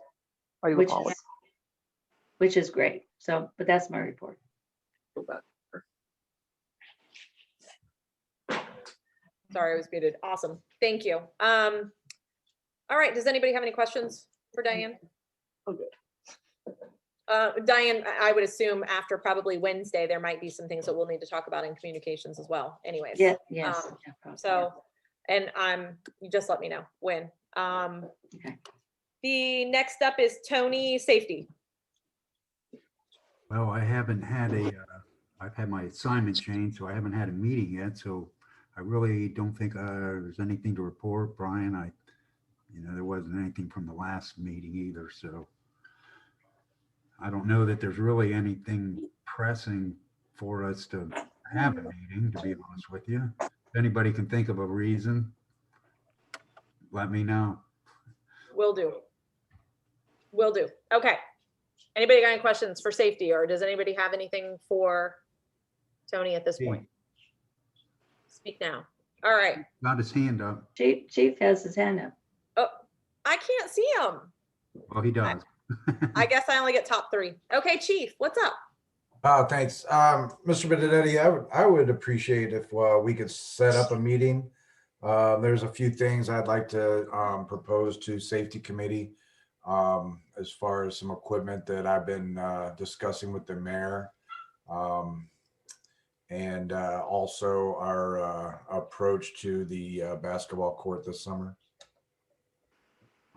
Or you which call is, which is great. So, but that's my report. Sorry, I was muted. Awesome. Thank you. All right. Does anybody have any questions for Diane? Oh, good. Diane, I would assume after probably Wednesday, there might be some things that we'll need to talk about in communications as well anyways. Yeah, yes. Um, yeah, probably, So, and you just let me know when. Okay. The next up is Tony Safety. Well, I haven't had I've had my assignment changed, so I haven't had a meeting yet, so I really don't think there's anything to report, Brian. There wasn't anything from the last meeting either, so I don't know that there's really anything pressing for us to have a meeting, to be honest with you. If anybody can think of a reason, let me know. Will do. Will do. Okay. Anybody got any questions for safety, or does anybody have anything for Tony at this point? Speak now. All right. Got his hand up. Chief has his hand up. Oh, I can't see him. Well, he does. I guess I only get top three. Okay, Chief, what's up? Thanks. Mr. Benedetti, I would appreciate if we could set up a meeting. There's a few things I'd like to propose to Safety Committee as far as some equipment that I've been discussing with the mayor. And also our approach to the basketball court this summer.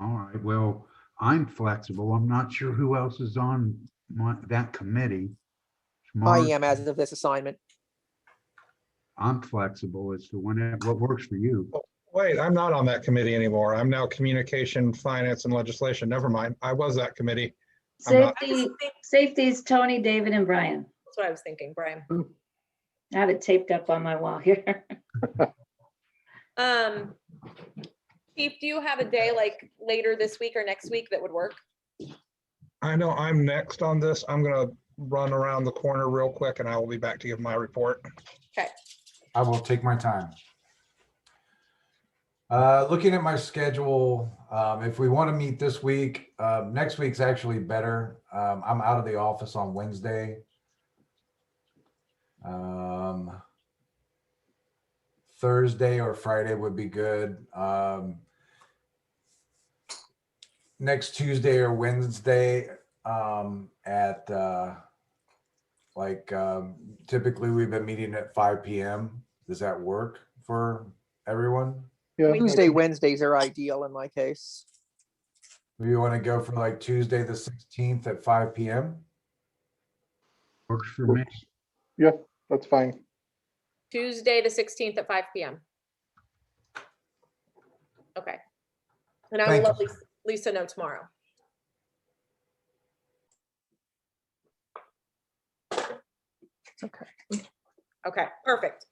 All right, well, I'm flexible. I'm not sure who else is on that committee. I am as of this assignment. I'm flexible as to what works for you. Wait, I'm not on that committee anymore. I'm now Communication, Finance, and Legislation. Never mind. I was that committee. I'm not- Safety's Tony, David, and Brian. That's what I was thinking, Brian. I have it taped up on my wall here. Chief, do you have a day like later this week or next week that would work? I know I'm next on this. I'm gonna run around the corner real quick and I will be back to give my report. Okay. I will take my time. Looking at my schedule, if we want to meet this week, next week's actually better. I'm out of the office on Wednesday. Thursday or Friday would be good. Next Tuesday or Wednesday at typically we've been meeting at 5 p.m. Does that work for everyone? Yeah. Tuesday, Wednesdays are ideal in my case. Do you want to go for like Tuesday the 16th at 5 p.m.? Works for me. Yeah, that's fine. Tuesday, the 16th at 5 p.m. Okay. And I will Thank let Lisa know tomorrow. Okay. Okay, perfect.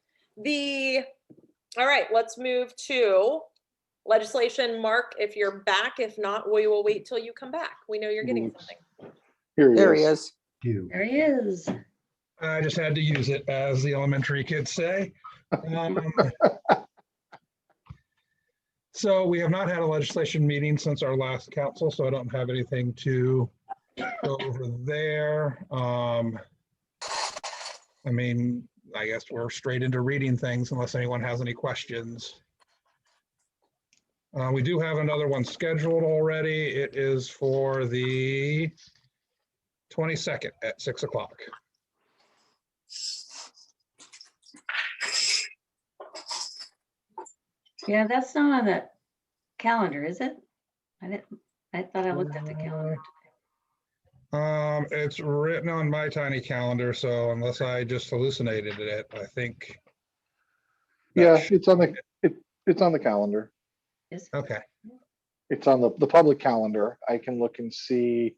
All right, let's move to legislation. Mark, if you're back, if not, we will wait till you come back. We know you're getting something. Here There he is. There he is. I just had to use it, as the elementary kids say. So we have not had a legislation meeting since our last council, so I don't have anything to go over there. I mean, I guess we're straight into reading things unless anyone has any questions. We do have another one scheduled already. It is for the 22nd at 6 o'clock. Yeah, that's not on the calendar, is it? I thought I looked at the calendar. It's written on my tiny calendar, so unless I just hallucinated it, I think. that Yeah, should- it's on the calendar. Is- Okay. It's on the public calendar. I can look and see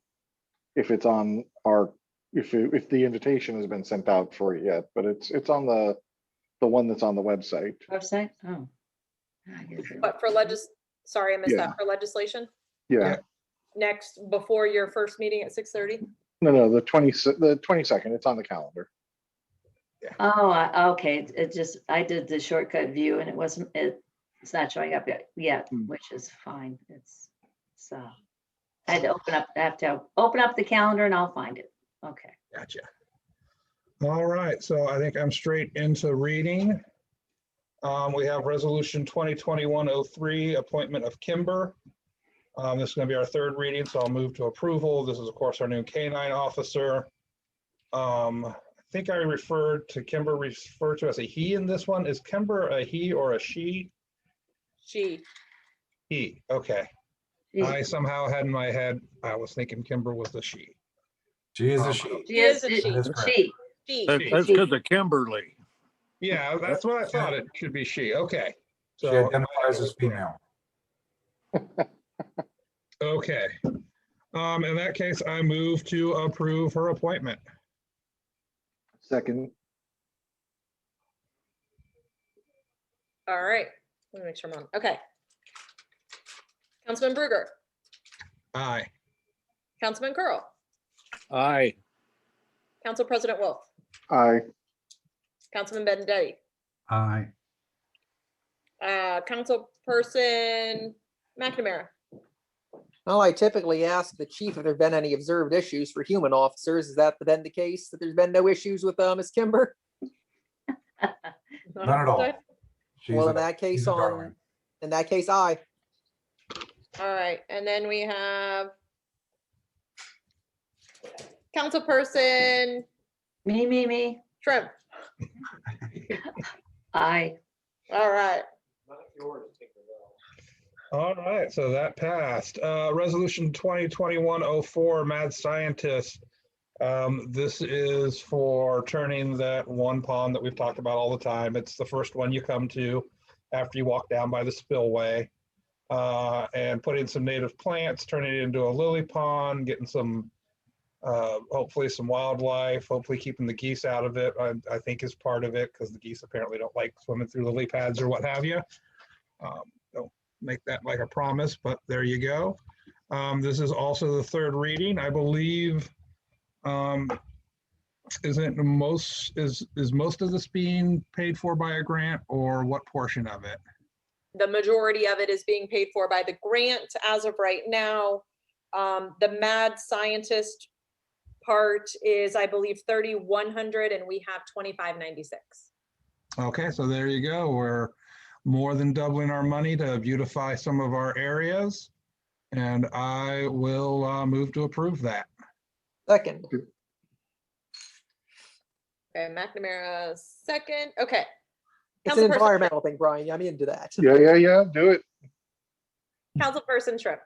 if it's on our, if the invitation has been sent out for it yet, but it's on the one that's on the website. Website? Oh. I guess it- But for sorry, I missed Yeah. that, for legislation? Yeah, Next, before your first meeting at 6:30? no, the 22nd, it's on the calendar. Oh, okay, it just, I did the shortcut view and it wasn't, it's not showing up yet, which is fine. It's, I had to have to open up the calendar and I'll find it. Okay. Gotcha. All right, so I think I'm straight into reading. We have resolution 2021-03, appointment of Kimber. This is going to be our third reading, so I'll move to approval. This is, of course, our new K-9 officer. I think I referred to Kimber as a he in this one. Is Kimber a he or a she? She. He, okay. I somehow had in my head, I was thinking Kimber was the she. She is a she. She is, a she. That is correct. She. That's because of Kimberly. Yeah, that's what I thought. It should be she. Okay. She So, identifies as female. okay. In that case, I move to approve her appointment. Second, All right, let me make sure I'm on. Okay. Councilman Bruger, Aye. Councilman Curl, Aye. Council President Wolf, aye. Councilman Benedetti, Aye. Councilperson McNamara. Well, I typically ask the chief if there've been any observed issues for human officers. Is that been the case, that there's been no issues with Ms. Kimber? Not at all. She's Well, a- in that case, she's a darling. aye. All right, and then we have Councilperson me. Shrimp. I, All right, All right, so that passed. Resolution 2021-04, Mad Scientist. This is for turning that one pond that we've talked about all the time. It's the first one you come to after you walk down by the spillway. And putting some native plants, turning it into a lily pond, getting some, hopefully some wildlife, hopefully keeping the geese out of it, I think is part of it, because the geese apparently don't like swimming through lily pads or what have you. Don't make that like a promise, but there you go. This is also the third reading, I believe. Isn't most is most of this being paid for by a grant, or what portion of it? the majority of it is being paid for by the grant as of right now. The Mad Scientist part is, I believe, 3,100 and we have 2,596. Okay, so there you go. We're more than doubling our money to beautify some of our areas. And I will move to approve that. Second, Okay, McNamara, second. Okay. it's an Councilperson- environmental thing, Brian. I'm into that. Yeah, do it. Councilperson Shrimp.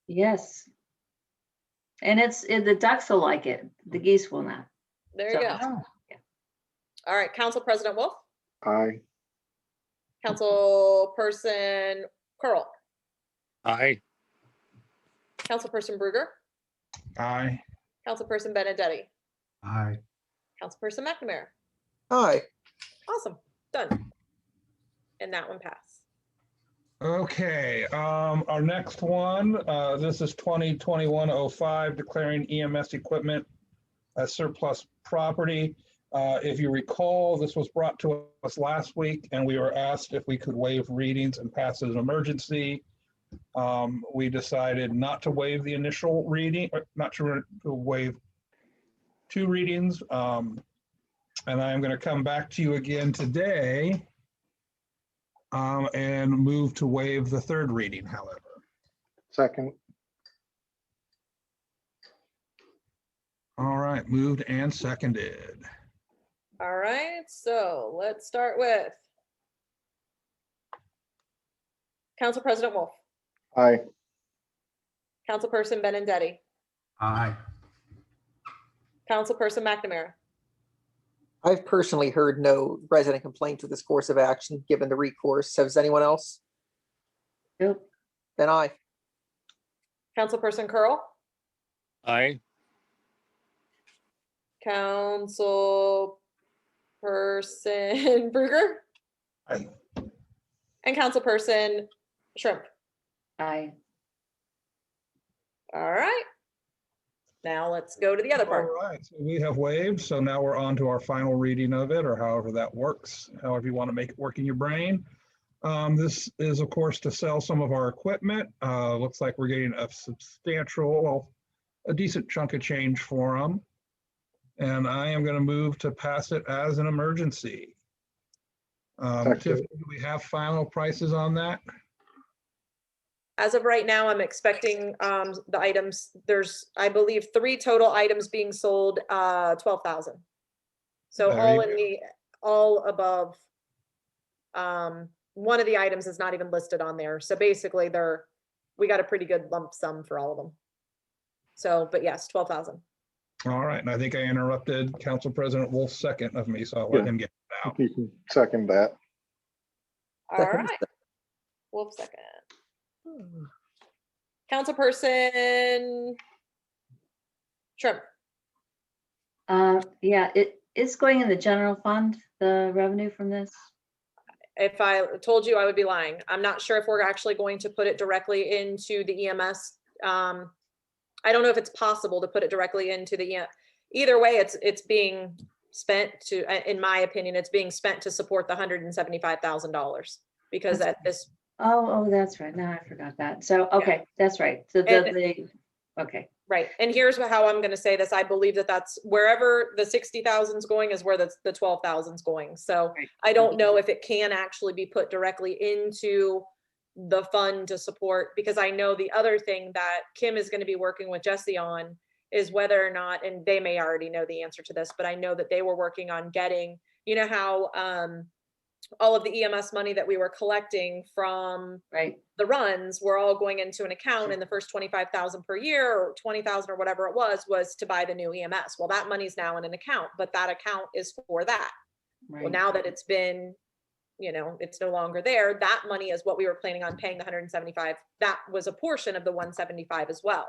yes. And the ducks will like it. The geese will not. There you go. All right, Council President Wolf, Aye. Councilperson Curl, Aye. Councilperson Bruger, Aye. Councilperson Benedetti, Aye. Councilperson McNamara. Aye. Awesome, done. And that one passed. Okay, our next one, this is 2021-05, declaring EMS equipment as surplus property. If you recall, this was brought to us last week and we were asked if we could waive readings and pass as an emergency. We decided not to waive the initial reading, not to waive 2 readings. And I am going to come back to you again today and move to waive the 3rd reading, however. Second, All right, moved and seconded. All right, so let's start with Council President Wolf, aye. Councilperson Benedetti, Aye. Councilperson McNamara, I've personally heard no resident complaints with this course of action, given the recourse. Has anyone else? Nope. Then aye. Councilperson Curl, Aye. Councilperson Bruger, Aye. and Councilperson Shrimp. Aye. All right. Now let's go to the other part. All right, so we have waived, so now we're on to our final reading of it, or however that works, however you want to make it work in your brain. This is, of course, to sell some of our equipment. Looks like we're getting a substantial, well, a decent chunk of change for them. And I am going to move to pass it as an emergency. Second. Tiffany, do we have final prices on that? As of right now, I'm expecting the items, there's, I believe, 3 total items being sold, 12,000. So There all you in the, all above. One of the items is not even listed on there. So basically we got a pretty good lump sum for all of them. So, but yes, 12,000. All right, and I think I interrupted Council President Wolf's second of me, so I'll let Yeah. him get it out. You can second that. All right. Wolf second. Councilperson Shrimp. Yeah, it is going in the general fund, the revenue from this. If I told you, I would be lying. I'm not sure if we're actually going to put it directly into the EMS. I don't know if it's possible to put it directly into the, either way, it's being spent to, in my opinion, it's being spent to support the $175,000 because at this, Oh, that's right. Now I forgot that. So, okay, that's right. So okay. right. And here's how I'm going to say this. I believe that that's wherever the 60,000 is going is where the 12,000 is going. So Right. I don't know if it can actually be put directly into the fund to support, because I know the other thing that Kim is going to be working with Jesse on is whether or not, and they may already know the answer to this, but I know that they were working on getting, you know how all of the EMS money that we were collecting from Right. the runs were all going into an account, and the first 25,000 per year or 20,000 or whatever it was to buy the new EMS. Well, that money's now in an account, but that account is for that. Well, Right. now that it's been, it's no longer there, that money is what we were planning on paying the 175. That was a portion of the 175 as well.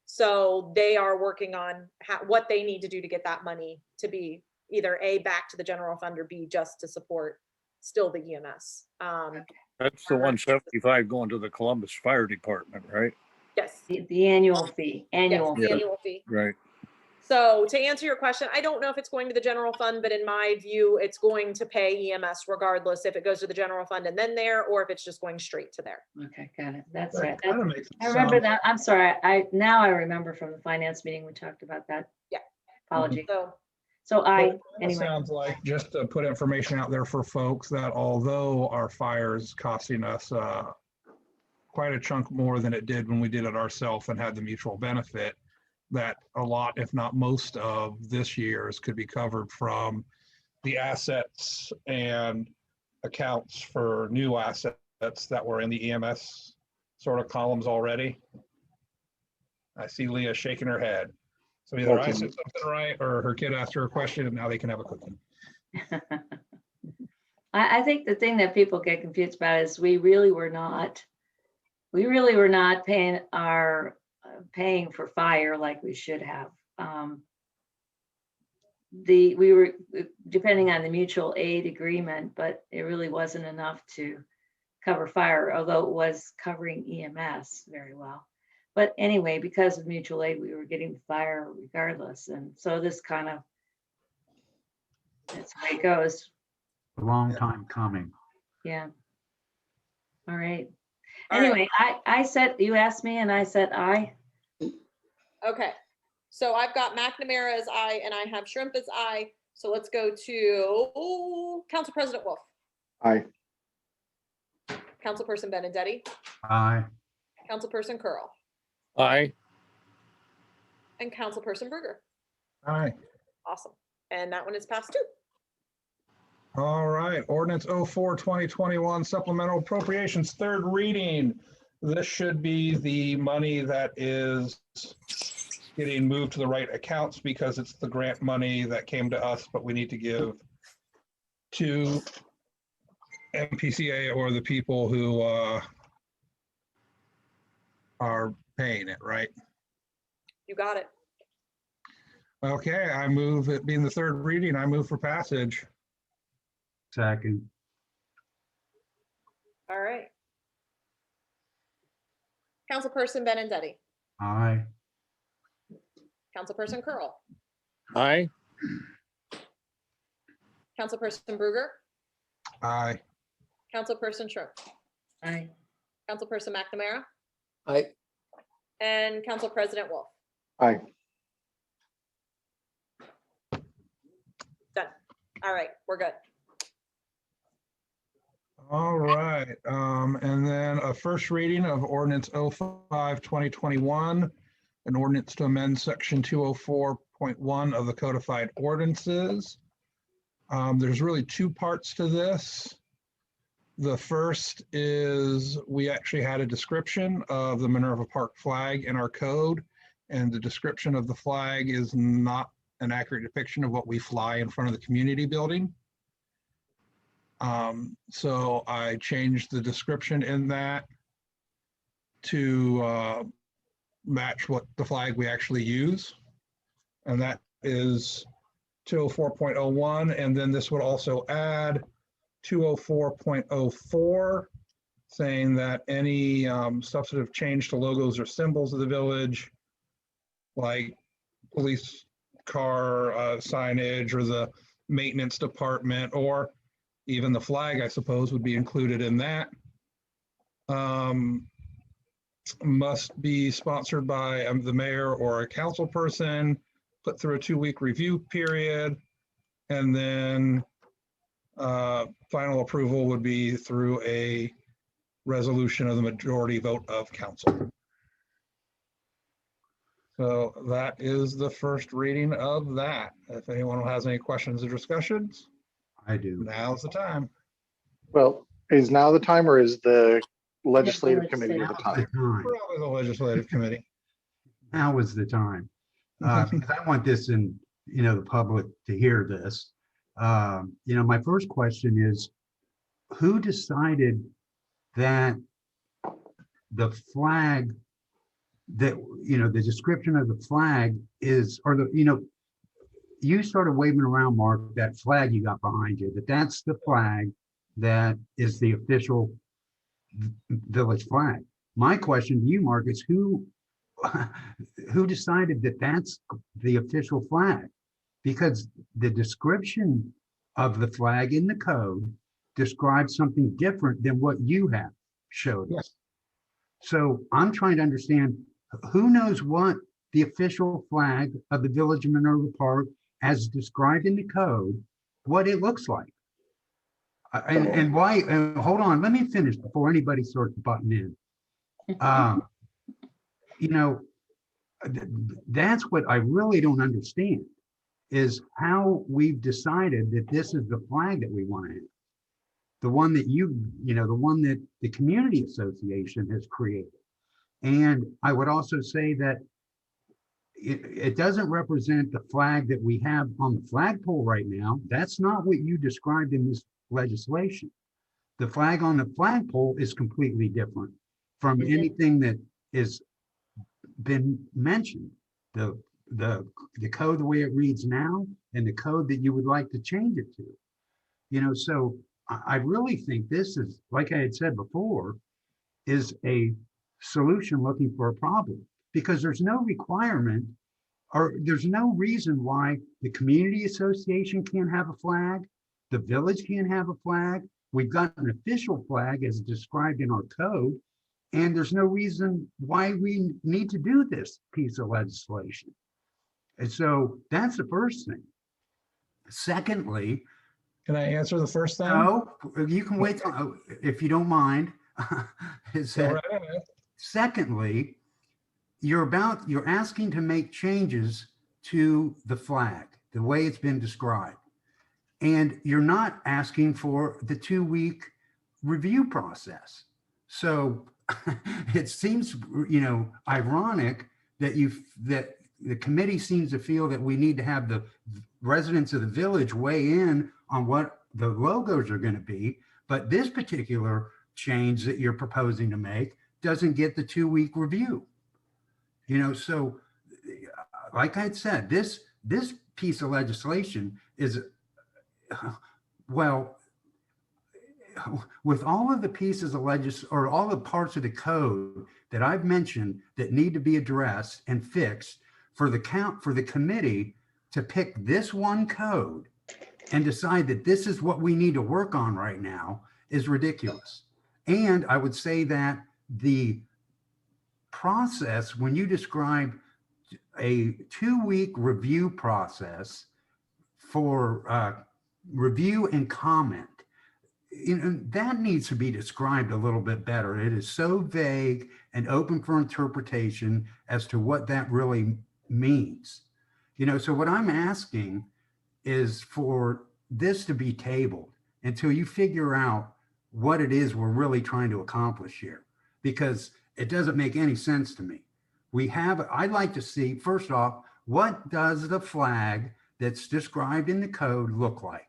So they are working on what they need to do to get that money to be either A, back to the general fund, or B, just to support still the EMS. That's the 175 going to the Columbus Fire Department, right? Yes. The annual fee, Yes, annual the fee. annual fee. Right. So to answer your question, I don't know if it's going to the general fund, but in my view, it's going to pay EMS regardless if it goes to the general fund and then there, or if it's just going straight to there. Okay, got it. That's That right. kind of makes it I remember sound- that. I'm sorry. Now I remember from the finance meeting, we talked about that. Yeah. Apology. So So Well, it anyway, sounds like, just to put information out there for folks, that although our fire is costing us quite a chunk more than it did when we did it ourselves and had the mutual benefit, that a lot, if not most of this year's could be covered from the assets and accounts for new assets that were in the EMS sort of columns already. I see Leah shaking her head. So either I said something right, or her kid asked her a question and now they can have a cookie. I think the thing that people get confused about is we really were not paying for fire like we should have. We were depending on the mutual aid agreement, but it really wasn't enough to cover fire, although it was covering EMS very well. But anyway, because of mutual aid, we were getting fire regardless. And so this kind of, that's the way it goes. A long time coming. Yeah. All right. All right. Anyway, I said, you asked me and I said aye. Okay, so I've got McNamara as I, and I have Shrimp as I. So let's go to Council President Wolf, Aye. Councilperson Benedetti, Aye. Councilperson Curl, Aye. and Councilperson Berger. Aye. Awesome. And that one is passed too. All right, ordinance 04-2021 supplemental appropriations, third reading. This should be the money that is getting moved to the right accounts because it's the grant money that came to us, but we need to give to MPCA or the people who are paying it, right? You got it. Okay, I move, it being the third reading, I move for passage. Second. All right. Councilperson Benindetti, Aye. Councilperson Curl, Aye. Councilperson Bruger, Aye. Councilperson Shrimp, Aye. Councilperson McNamara, I, and Council President Wolf. Aye. Done. All right, we're good. All right, and then a first reading of ordinance 05-2021, an ordinance to amend section 204.1 of the codified ordinances. There's really two parts to this. The first is we actually had a description of the Minerva Park flag in our code, and the description of the flag is not an accurate depiction of what we fly in front of the community building. So I changed the description in that to match what the flag we actually use. And that is 204.01. And then this would also add 204.04, saying that any substantive change to logos or symbols of the village, like police car signage or the maintenance department, or even the flag, I suppose, would be included in that. Must be sponsored by the mayor or a council person, put through a 2-week review period, and then final approval would be through a resolution of the majority vote of council. So that is the first reading of that. If anyone has any questions or discussions, I do. now's the time. Well, is now the time or is the legislative legislative. committee the Now's the time? time. Probably the legislative committee. Now is the time. Because I want this in, the public to hear this. My first question is, who decided that the flag that, the description of the flag is, or you started waving around, Mark, that flag you got behind you, that's the flag that is the official village flag. My question to you, Mark, is who decided that that's the official flag? Because the description of the flag in the code describes something different than what you have showed us. So I'm trying to understand, who knows what the official flag of the Village of Minerva Park, as described in the code, what it looks like? And why, hold on, let me finish before anybody starts butting in. That's what I really don't understand, is how we've decided that this is the flag that we want to have. The one that the one that the community association has created. And I would also say that it doesn't represent the flag that we have on the flagpole right now. That's not what you described in this legislation. The flag on the flagpole is completely different from anything that is been mentioned. The code, the way it reads now, and the code that you would like to change it to. So I really think this is, like I had said before, is a solution looking for a problem, because there's no requirement, or there's no reason why the community association can't have a flag, the village can't have a flag. We've got an official flag as described in our code, and there's no reason why we need to do this piece of legislation. And so that's the first thing. Secondly, Can I answer the first thing? no, you can wait till, if you don't mind. Is Go that, right ahead. secondly, you're asking to make changes to the flag, the way it's been described. And you're not asking for the 2-week review process. So it seems, ironic that that the committee seems to feel that we need to have the residents of the village weigh in on what the logos are going to be. But this particular change that you're proposing to make doesn't get the 2-week review. You know, so like I had said, this piece of legislation is, well, with all of the pieces of or all the parts of the code that I've mentioned that need to be addressed and fixed, for the committee to pick this one code and decide that this is what we need to work on right now is ridiculous. And I would say that the process, when you describe a 2-week review process for review and comment, you know, that needs to be described a little bit better. It is so vague and open for interpretation as to what that really means. You know, so what I'm asking is for this to be tabled until you figure out what it is we're really trying to accomplish here, because it doesn't make any sense to me. I'd like to see, first off, what does the flag that's described in the code look like?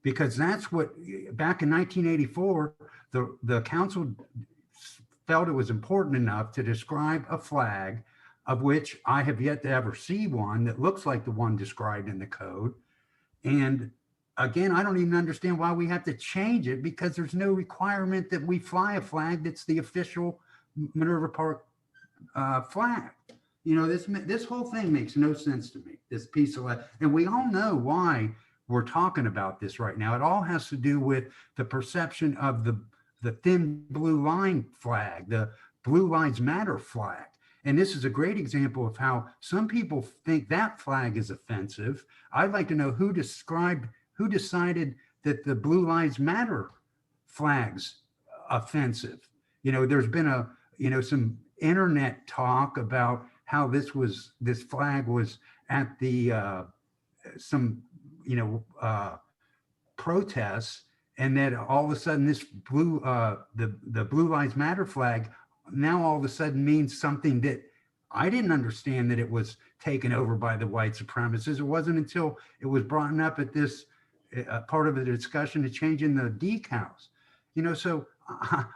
Because that's what, back in 1984, the council felt it was important enough to describe a flag, of which I have yet to ever see one that looks like the one described in the code. And again, I don't even understand why we have to change it, because there's no requirement that we fly a flag that's the official Minerva Park flag. You know, this whole thing makes no sense to me, this piece of land. And we all know why we're talking about this right now. It all has to do with the perception of the thin blue line flag, the Blue Lives Matter flag. And this is a great example of how some people think that flag is offensive. I'd like to know who decided that the Blue Lives Matter flag's offensive. You know, there's been some internet talk about how this flag was at the protests, and that all of a sudden this the Blue Lives Matter flag now all of a sudden means something that I didn't understand, that it was taken over by the white supremacists. It wasn't until it was brought up at this part of the discussion to changing the decals. You know, so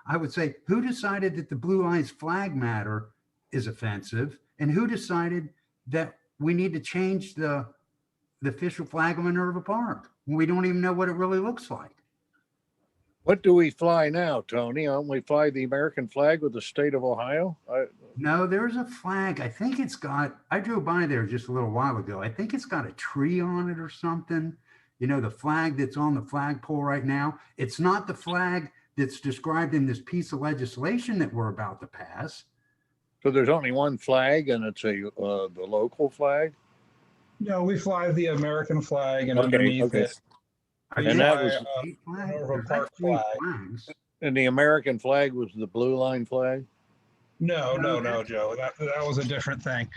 I would say, who decided that the Blue Lives Flag Matter is offensive, and who decided that we need to change the official flag of Minerva Park? We don't even know what it really looks like. What do we fly now, Tony? Don't we fly the American flag with the state of Ohio? No, there's a flag. I think I drove by there just a little while ago. I think it's got a tree on it or something. You know, the flag that's on the flagpole right now. It's not the flag that's described in this piece of legislation that we're about to pass. So there's only one flag, and it's the local flag? No, we fly the American flag, and Okay, underneath okay. it, And that was, Minerva Park flag. and the American flag was the blue line flag? No, Joe. That was a different thing.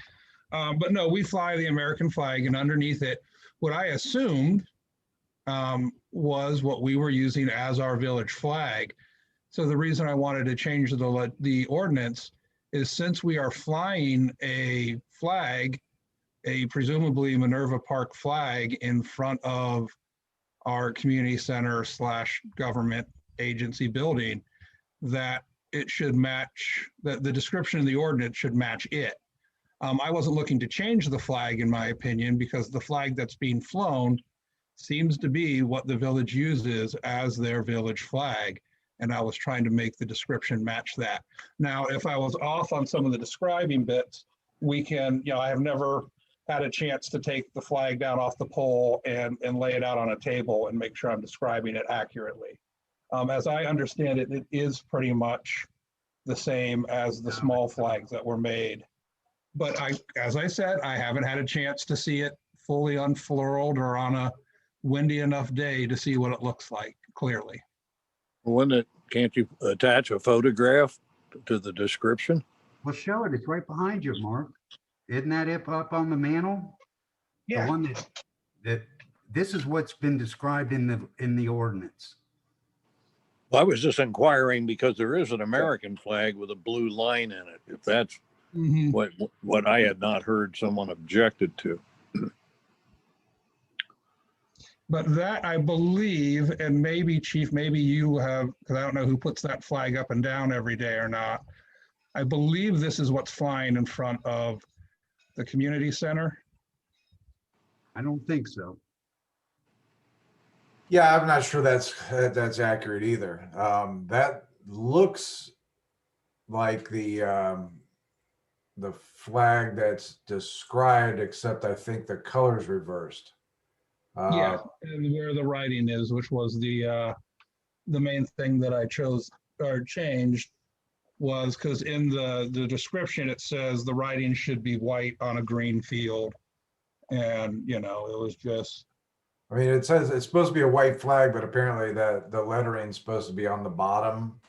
But no, we fly the American flag, and underneath it, what I assumed was what we were using as our village flag. So the reason I wanted to change the ordinance is, since we are flying a flag, a presumably Minerva Park flag, in front of our community center / government agency building, that it should match, that the description of the ordinance should match it. I wasn't looking to change the flag, in my opinion, because the flag that's being flown seems to be what the village uses as their village flag. And I was trying to make the description match that. Now, if I was off on some of the describing bits, we can, I have never had a chance to take the flag down off the pole and lay it out on a table and make sure I'm describing it accurately. As I understand it, it is pretty much the same as the small flags that were made. But as I said, I haven't had a chance to see it fully unfurled or on a windy enough day to see what it looks like clearly. Can't you attach a photograph to the description? Well, show it. It's right behind you, Mark. Isn't that it up on the mantle? Yeah. The one that this is what's been described in the ordinance. Well, I was just inquiring because there is an American flag with a blue line in it. If that's what I had not heard someone objected to. But that, I believe, and maybe Chief, maybe you have, because I don't know who puts that flag up and down every day or not. I believe this is what's flying in front of the community center. I don't think so. Yeah, I'm not sure that's accurate either. That looks like the flag that's described, except I think the color's reversed. Yeah, and where the writing is, which was the main thing that I chose or changed, was because in the description, it says the writing should be white on a green field. And, you know, it was just, I mean, it says it's supposed to be a white flag, but apparently the lettering's supposed to be on the bottom.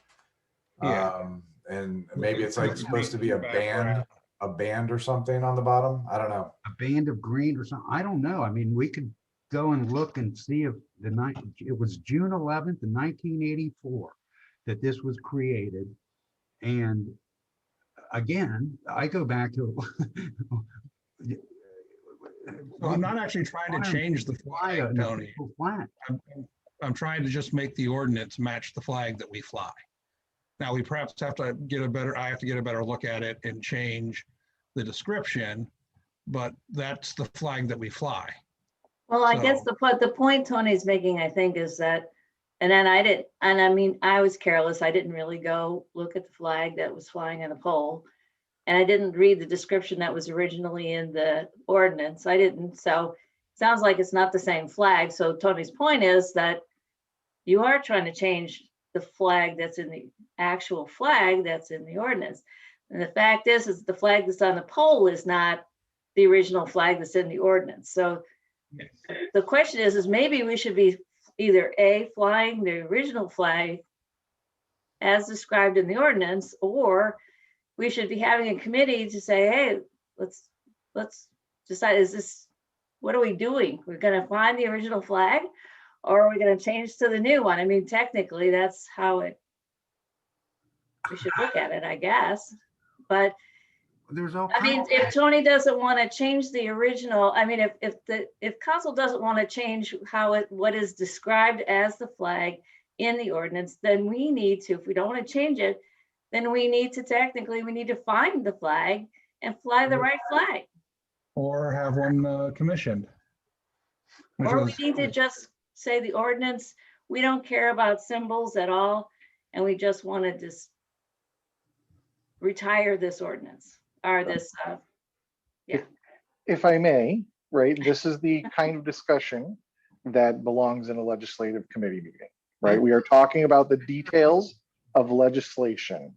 Yeah. And maybe it's like supposed to be a band or something on the bottom. I don't know. A band of green or something. I don't know. I mean, we could go and look and see if it was June 11th, 1984 that this was created. And again, I go back to well, I'm not actually trying to change the flag, Tony. Flag. I'm trying to just make the ordinance match the flag that we fly. Now, we perhaps have to get I have to get a better look at it and change the description, but that's the flag that we fly. Well, I guess the point Tony's making, I think, is that, and then I mean, I was careless. I didn't really go look at the flag that was flying on a pole. And I didn't read the description that was originally in the ordinance. I didn't. So it sounds like it's not the same flag. So Tony's point is that you are trying to change the flag that's in the actual flag that's in the ordinance. And the fact is the flag that's on the pole is not the original flag that's in the ordinance. So the question is maybe we should be either A, flying the original flag as described in the ordinance, or we should be having a committee to say, hey, let's decide, what are we doing? We're gonna find the original flag, or are we gonna change to the new one? I mean, technically that's how we should look at it, I guess. But there's all I mean, if Tony doesn't want to change the original, I mean, if council doesn't want to change what is described as the flag in the ordinance, then we need to, if we don't want to change it, then we need to find the flag and fly the right flag. Or have one commissioned. Or we need to just say the ordinance, we don't care about symbols at all, and we just want to just retire this ordinance or this, If I may, right, this is the kind of discussion that belongs in a legislative committee meeting, right? We are talking about the details of legislation,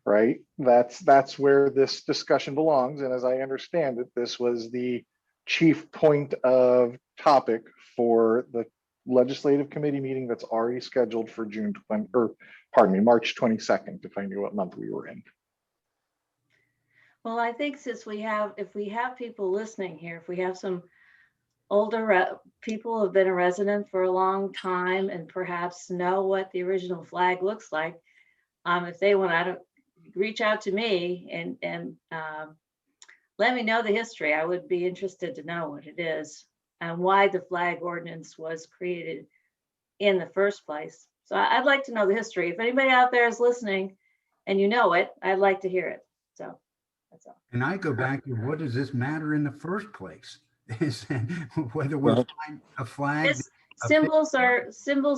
right? That's where this discussion belongs. And as I understand it, this was the chief point of topic for the legislative committee meeting that's already scheduled for March 22nd, if I knew what month we were in. well, I think if we have people listening here, if we have some older people who have been a resident for a long time and perhaps know what the original flag looks like, if they want to reach out to me and let me know the history. I would be interested to know what it is and why the flag ordinance was created in the first place. So I'd like to know the history. If anybody out there is listening and you know it, I'd like to hear it. So that's all. And I go back to, what does this matter in the first place? Is whether we find a flag. Symbols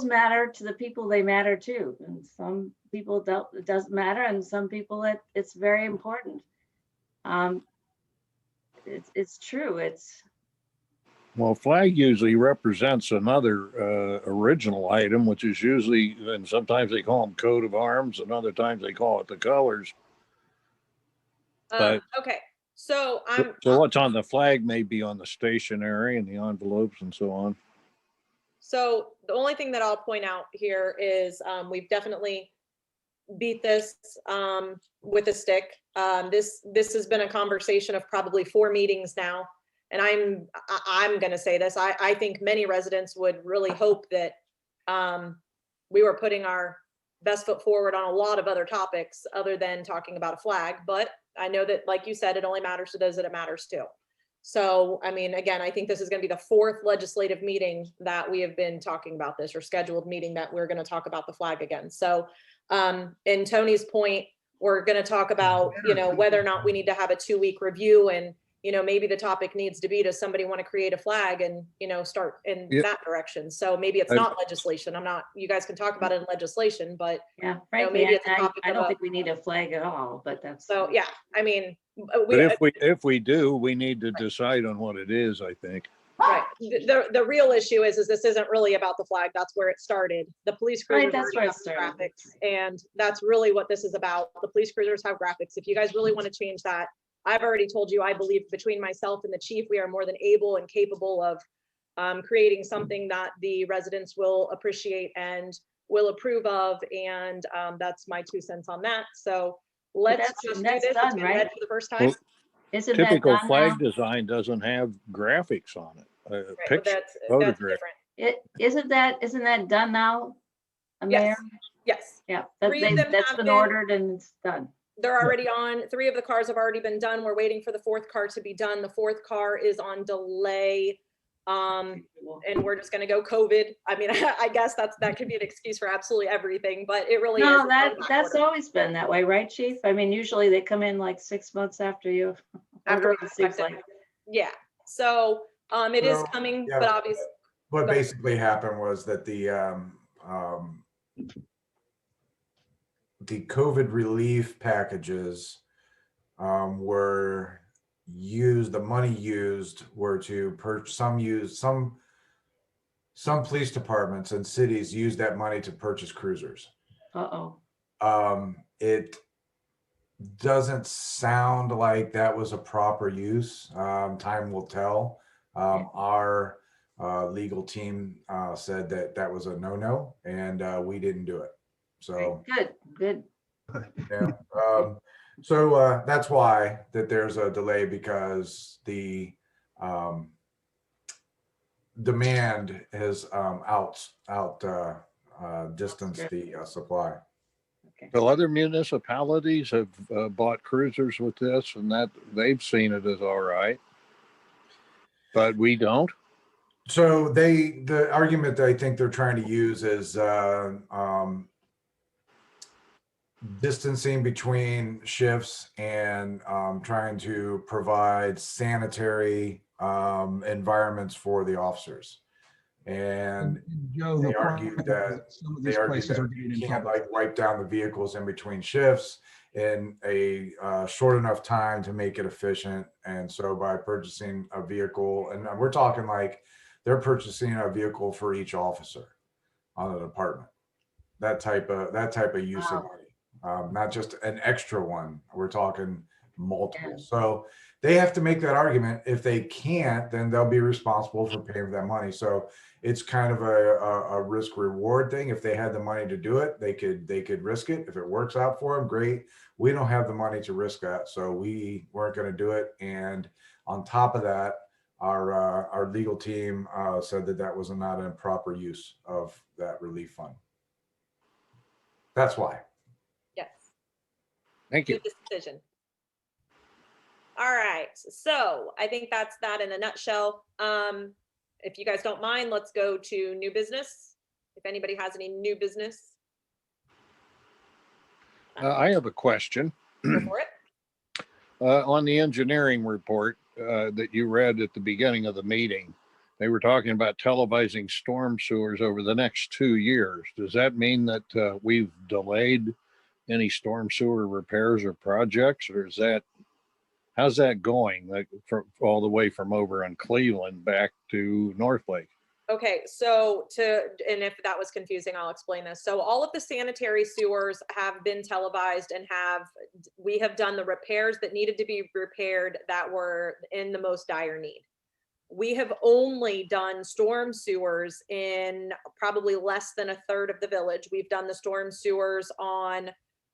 matter to the people they matter to, and some people it doesn't matter, and some people it's very important. It's true. Well, flag usually represents another original item, which is usually, and sometimes they call them coat of arms, and other times they call it the colors. But okay, so so what's on the flag may be on the stationery and the envelopes and so on. So the only thing that I'll point out here is we've definitely beat this with a stick. This has been a conversation of probably 4 meetings now. And I'm going to say this, I think many residents would really hope that we were putting our best foot forward on a lot of other topics other than talking about a flag. But I know that, like you said, it only matters to those that it matters to. So, I mean, again, I think this is going to be the 4th legislative meeting that we have been talking about this, or scheduled meeting that we're going to talk about the flag again. So, in Tony's point, We're going to talk about, you know, whether or not we need to have a 2-week review, and, you know, maybe the topic needs to be, does somebody want to create a flag and, you know, start in Yeah. that direction? So maybe it's I- not legislation. You guys can talk about it in legislation, but Yeah, frankly, maybe it's a I topic of don't a- think we need a flag at all, but that's. so, yeah, I mean, But if we do, we need to decide on what it is, I think. right. The real issue is this isn't really about the flag. That's where it started. The police Right, cruisers that's already where it have started. graphics, and that's really what this is about. The police cruisers have graphics. If you guys really want to change that, I've already told you, I believe between myself and the chief, we are more than able and capable of creating something that the residents will appreciate and will approve of. And that's my 2 cents on that. So let's that's- just do that's this. It's done, been right? read for the first time. Well, Isn't that Typical done flag now? design doesn't have graphics on it. Right, but Picture, that's photograph. different. Isn't that done now? Mayor? Yes. Yeah, Three of them that's have been been- ordered and it's done. They're already on. 3 of the cars have already been done. We're waiting for the 4th car to be done. The 4th car is on delay. And we're just gonna go COVID. I mean, I guess that could be an excuse for absolutely everything, but it really is. No, It's on back that's order. always been that way, right, chief? I mean, usually they come in like 6 months after you. After order, we it seems expect it. like. Yeah, so it is So, coming, yeah. but obviously, What Go ahead. basically happened was that the COVID relief packages were used, the money used were to purchase, some police departments and cities used that money to purchase cruisers. Uh-oh. It doesn't sound like that was a proper use. Time will tell. Our legal team said that that was a no-no, and we didn't do it. So, Good. yeah. So that's why that there's a delay, because the demand has distanced the supply. Well, other municipalities have bought cruisers with this, and that they've seen it as all right. But we don't. So the argument that I think they're trying to use is distancing between shifts and trying to provide sanitary environments for the officers. And Joe, they the argued problem that is some of they these argued places are that getting you in can't trouble. like wipe down the vehicles in between shifts in a short enough time to make it efficient. And so by purchasing a vehicle, and we're talking like they're purchasing a vehicle for each officer on the department, that type of use of money, not just an extra one. We're talking multiple. Yeah. So they have to make that argument. If they can't, then they'll be responsible for paying for that money. So it's kind of a risk reward thing. If they had the money to do it, they could risk it. If it works out for them, great. We don't have the money to risk that, so we weren't going to do it. And on top of that, our legal team said that that was not an improper use of that relief fund. That's why. yes. Thank you. Good decision. All right, so I think that's that in a nutshell. If you guys don't mind, let's go to new business. If anybody has any new business, I have a question go for it. on the engineering report that you read at the beginning of the meeting. They were talking about televising storm sewers over the next 2 years. Does that mean that we've delayed any storm sewer repairs or projects, or is that, how's that going? Like all the way from over in Cleveland back to Northlake? Okay, so and if that was confusing, I'll explain this. So all of the sanitary sewers have been televised and we have done the repairs that needed to be repaired that were in the most dire need. We have only done storm sewers in probably less than a third of the village. We've done the storm sewers on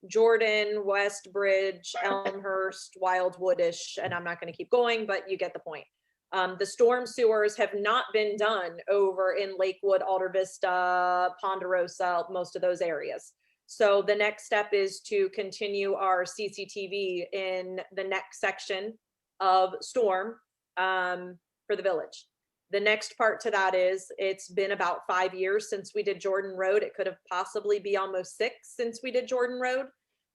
Jordan, Westbridge, Elmhurst, Wildwoodish, and I'm not going to keep going, but you get the point. The storm sewers have not been done over in Lakewood, Alta Vista, Ponderosa, most of those areas. So the next step is to continue our CCTV in the next section of storm for the village. The next part to that is it's been about 5 years since we did Jordan Road. It could have possibly be almost 6 since we did Jordan Road.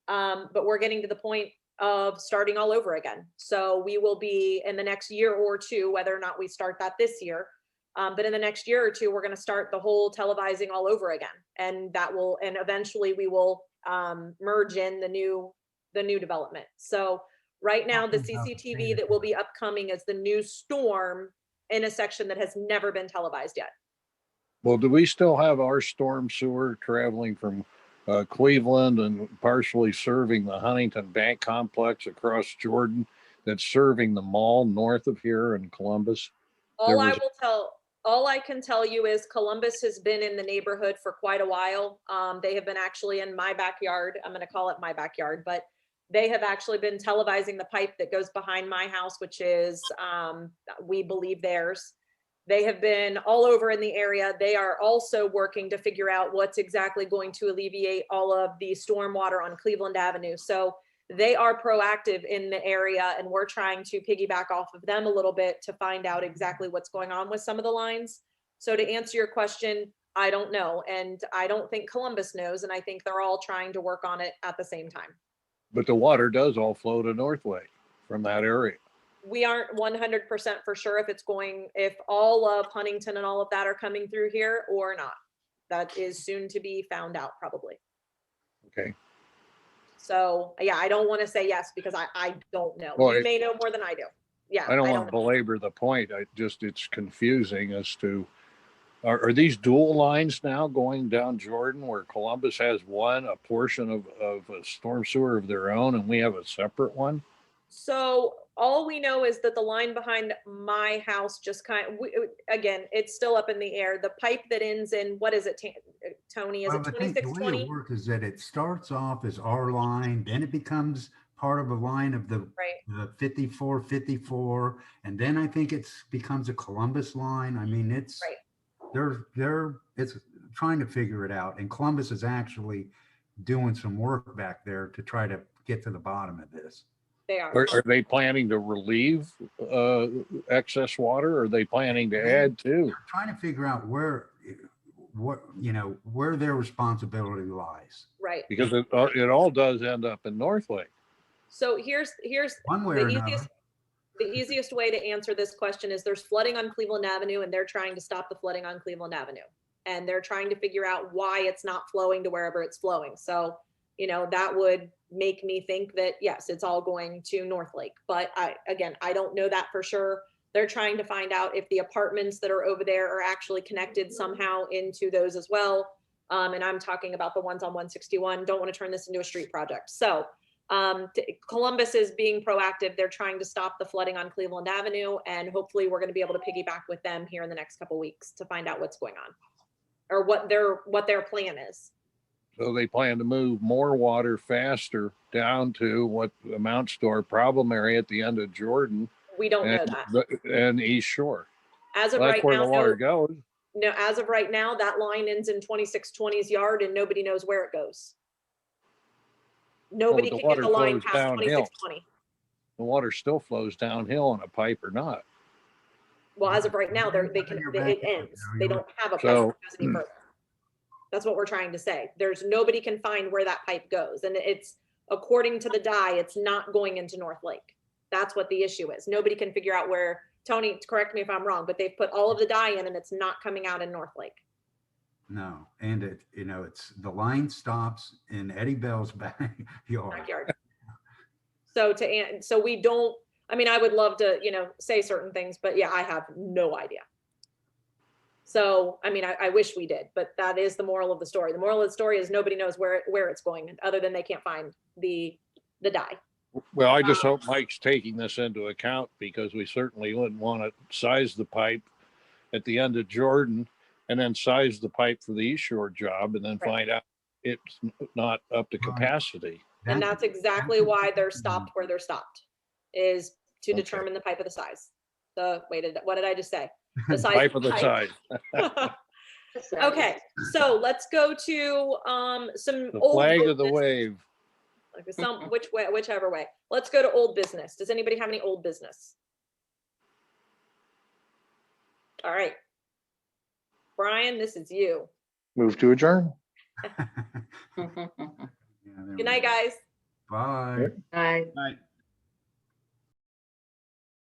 But we're getting to the point of starting all over again. So we will be in the next year or two, whether or not we start that this year. But in the next year or two, we're going to start the whole televising all over again. And eventually we will merge in the new development. So right now, the CCTV that will be upcoming is the new storm in a section that has never been televised yet. Well, do we still have our storm sewer traveling from Cleveland and partially serving the Huntington Bank Complex across Jordan that's serving the mall north of here in Columbus? All I can tell you is Columbus has been in the neighborhood for quite a while. They have been actually in my backyard. I'm going to call it my backyard, but they have actually been televising the pipe that goes behind my house, which is, we believe, theirs. They have been all over in the area. They are also working to figure out what's exactly going to alleviate all of the stormwater on Cleveland Avenue. So they are proactive in the area, and we're trying to piggyback off of them a little bit to find out exactly what's going on with some of the lines. So to answer your question, I don't know. And I don't think Columbus knows. And I think they're all trying to work on it at the same time. But the water does all flow to Northway from that area. We aren't 100% for sure if all of Huntington and all of that are coming through here or not. That is soon to be found out, probably. Okay. So yeah, I don't want to say yes because I don't know. Well, You may know more than I do. Yeah. I don't want to know. belabor the point. It's confusing as to, are these dual lines now going down Jordan where Columbus has a portion of a storm sewer of their own and we have a separate one? So all we know is that the line behind my house just again, it's still up in the air. The pipe that ends in, what is it, Tony? Is it I think the way 2620? it works is that it starts off as our line, then it becomes part of a line of the Right. 54, and then I think it becomes a Columbus line. I mean, it's it's trying to figure it out, and Columbus is actually doing some work back there to try to get to the bottom of this. They are. Are they planning to relieve excess water? Or are they planning to add to? They're trying to figure out where their responsibility lies. Right. Because it all does end up in Northway. So here's One way or another. the easiest way to answer this question is there's flooding on Cleveland Avenue, and they're trying to stop the flooding on Cleveland Avenue. And they're trying to figure out why it's not flowing to wherever it's flowing. So, that would make me think that, yes, it's all going to North Lake. But I don't know that for sure. They're trying to find out if the apartments that are over there are actually connected somehow into those as well. And I'm talking about the ones on 161. Don't want to turn this into a street project. So Columbus is being proactive. They're trying to stop the flooding on Cleveland Avenue, and hopefully we're going to be able to piggyback with them here in the next couple of weeks to find out what's going on or what their plan is. So they plan to move more water faster down to what amounts to our problem area at the end of Jordan. We don't know that. And East Shore. As of Well, that's right where now, the water goes. no, as of right now, that line ends in 2620's yard and nobody knows where it goes. Nobody the can get the water line flows past downhill. 2620. The water still flows downhill on a pipe or not. Well, as of right now, it ends. They don't have a pipe that goes any further. That's what we're trying to say. Nobody can find where that pipe goes. And it's, according to the DI, it's not going into North Lake. That's what the issue is. Nobody can figure out where, Tony, correct me if I'm wrong, but they've put all of the DI in and it's not coming out in North Lake. No, and it's the line stops in Eddie Bell's backyard. So we don't, I would love to, say certain things, but yeah, I have no idea. So, I wish we did, but that is the moral of the story. The moral of the story is nobody knows where it's going other than they can't find the dye. Well, I just hope Mike's taking this into account because we certainly wouldn't want to size the pipe at the end of Jordan and then size the pipe for the East Shore job and then find out it's not up to capacity. And that's exactly why they're stopped where they're stopped, is to determine the pipe of the size. What did I just say? The size Pipe of the size. Okay, so let's go to some The old flag of the business. wave. Whichever way. Let's go to old business. Does anybody have any old business? All right. Brian, this is you. Move to adjourn. Good night, guys. Bye. Bye. Right.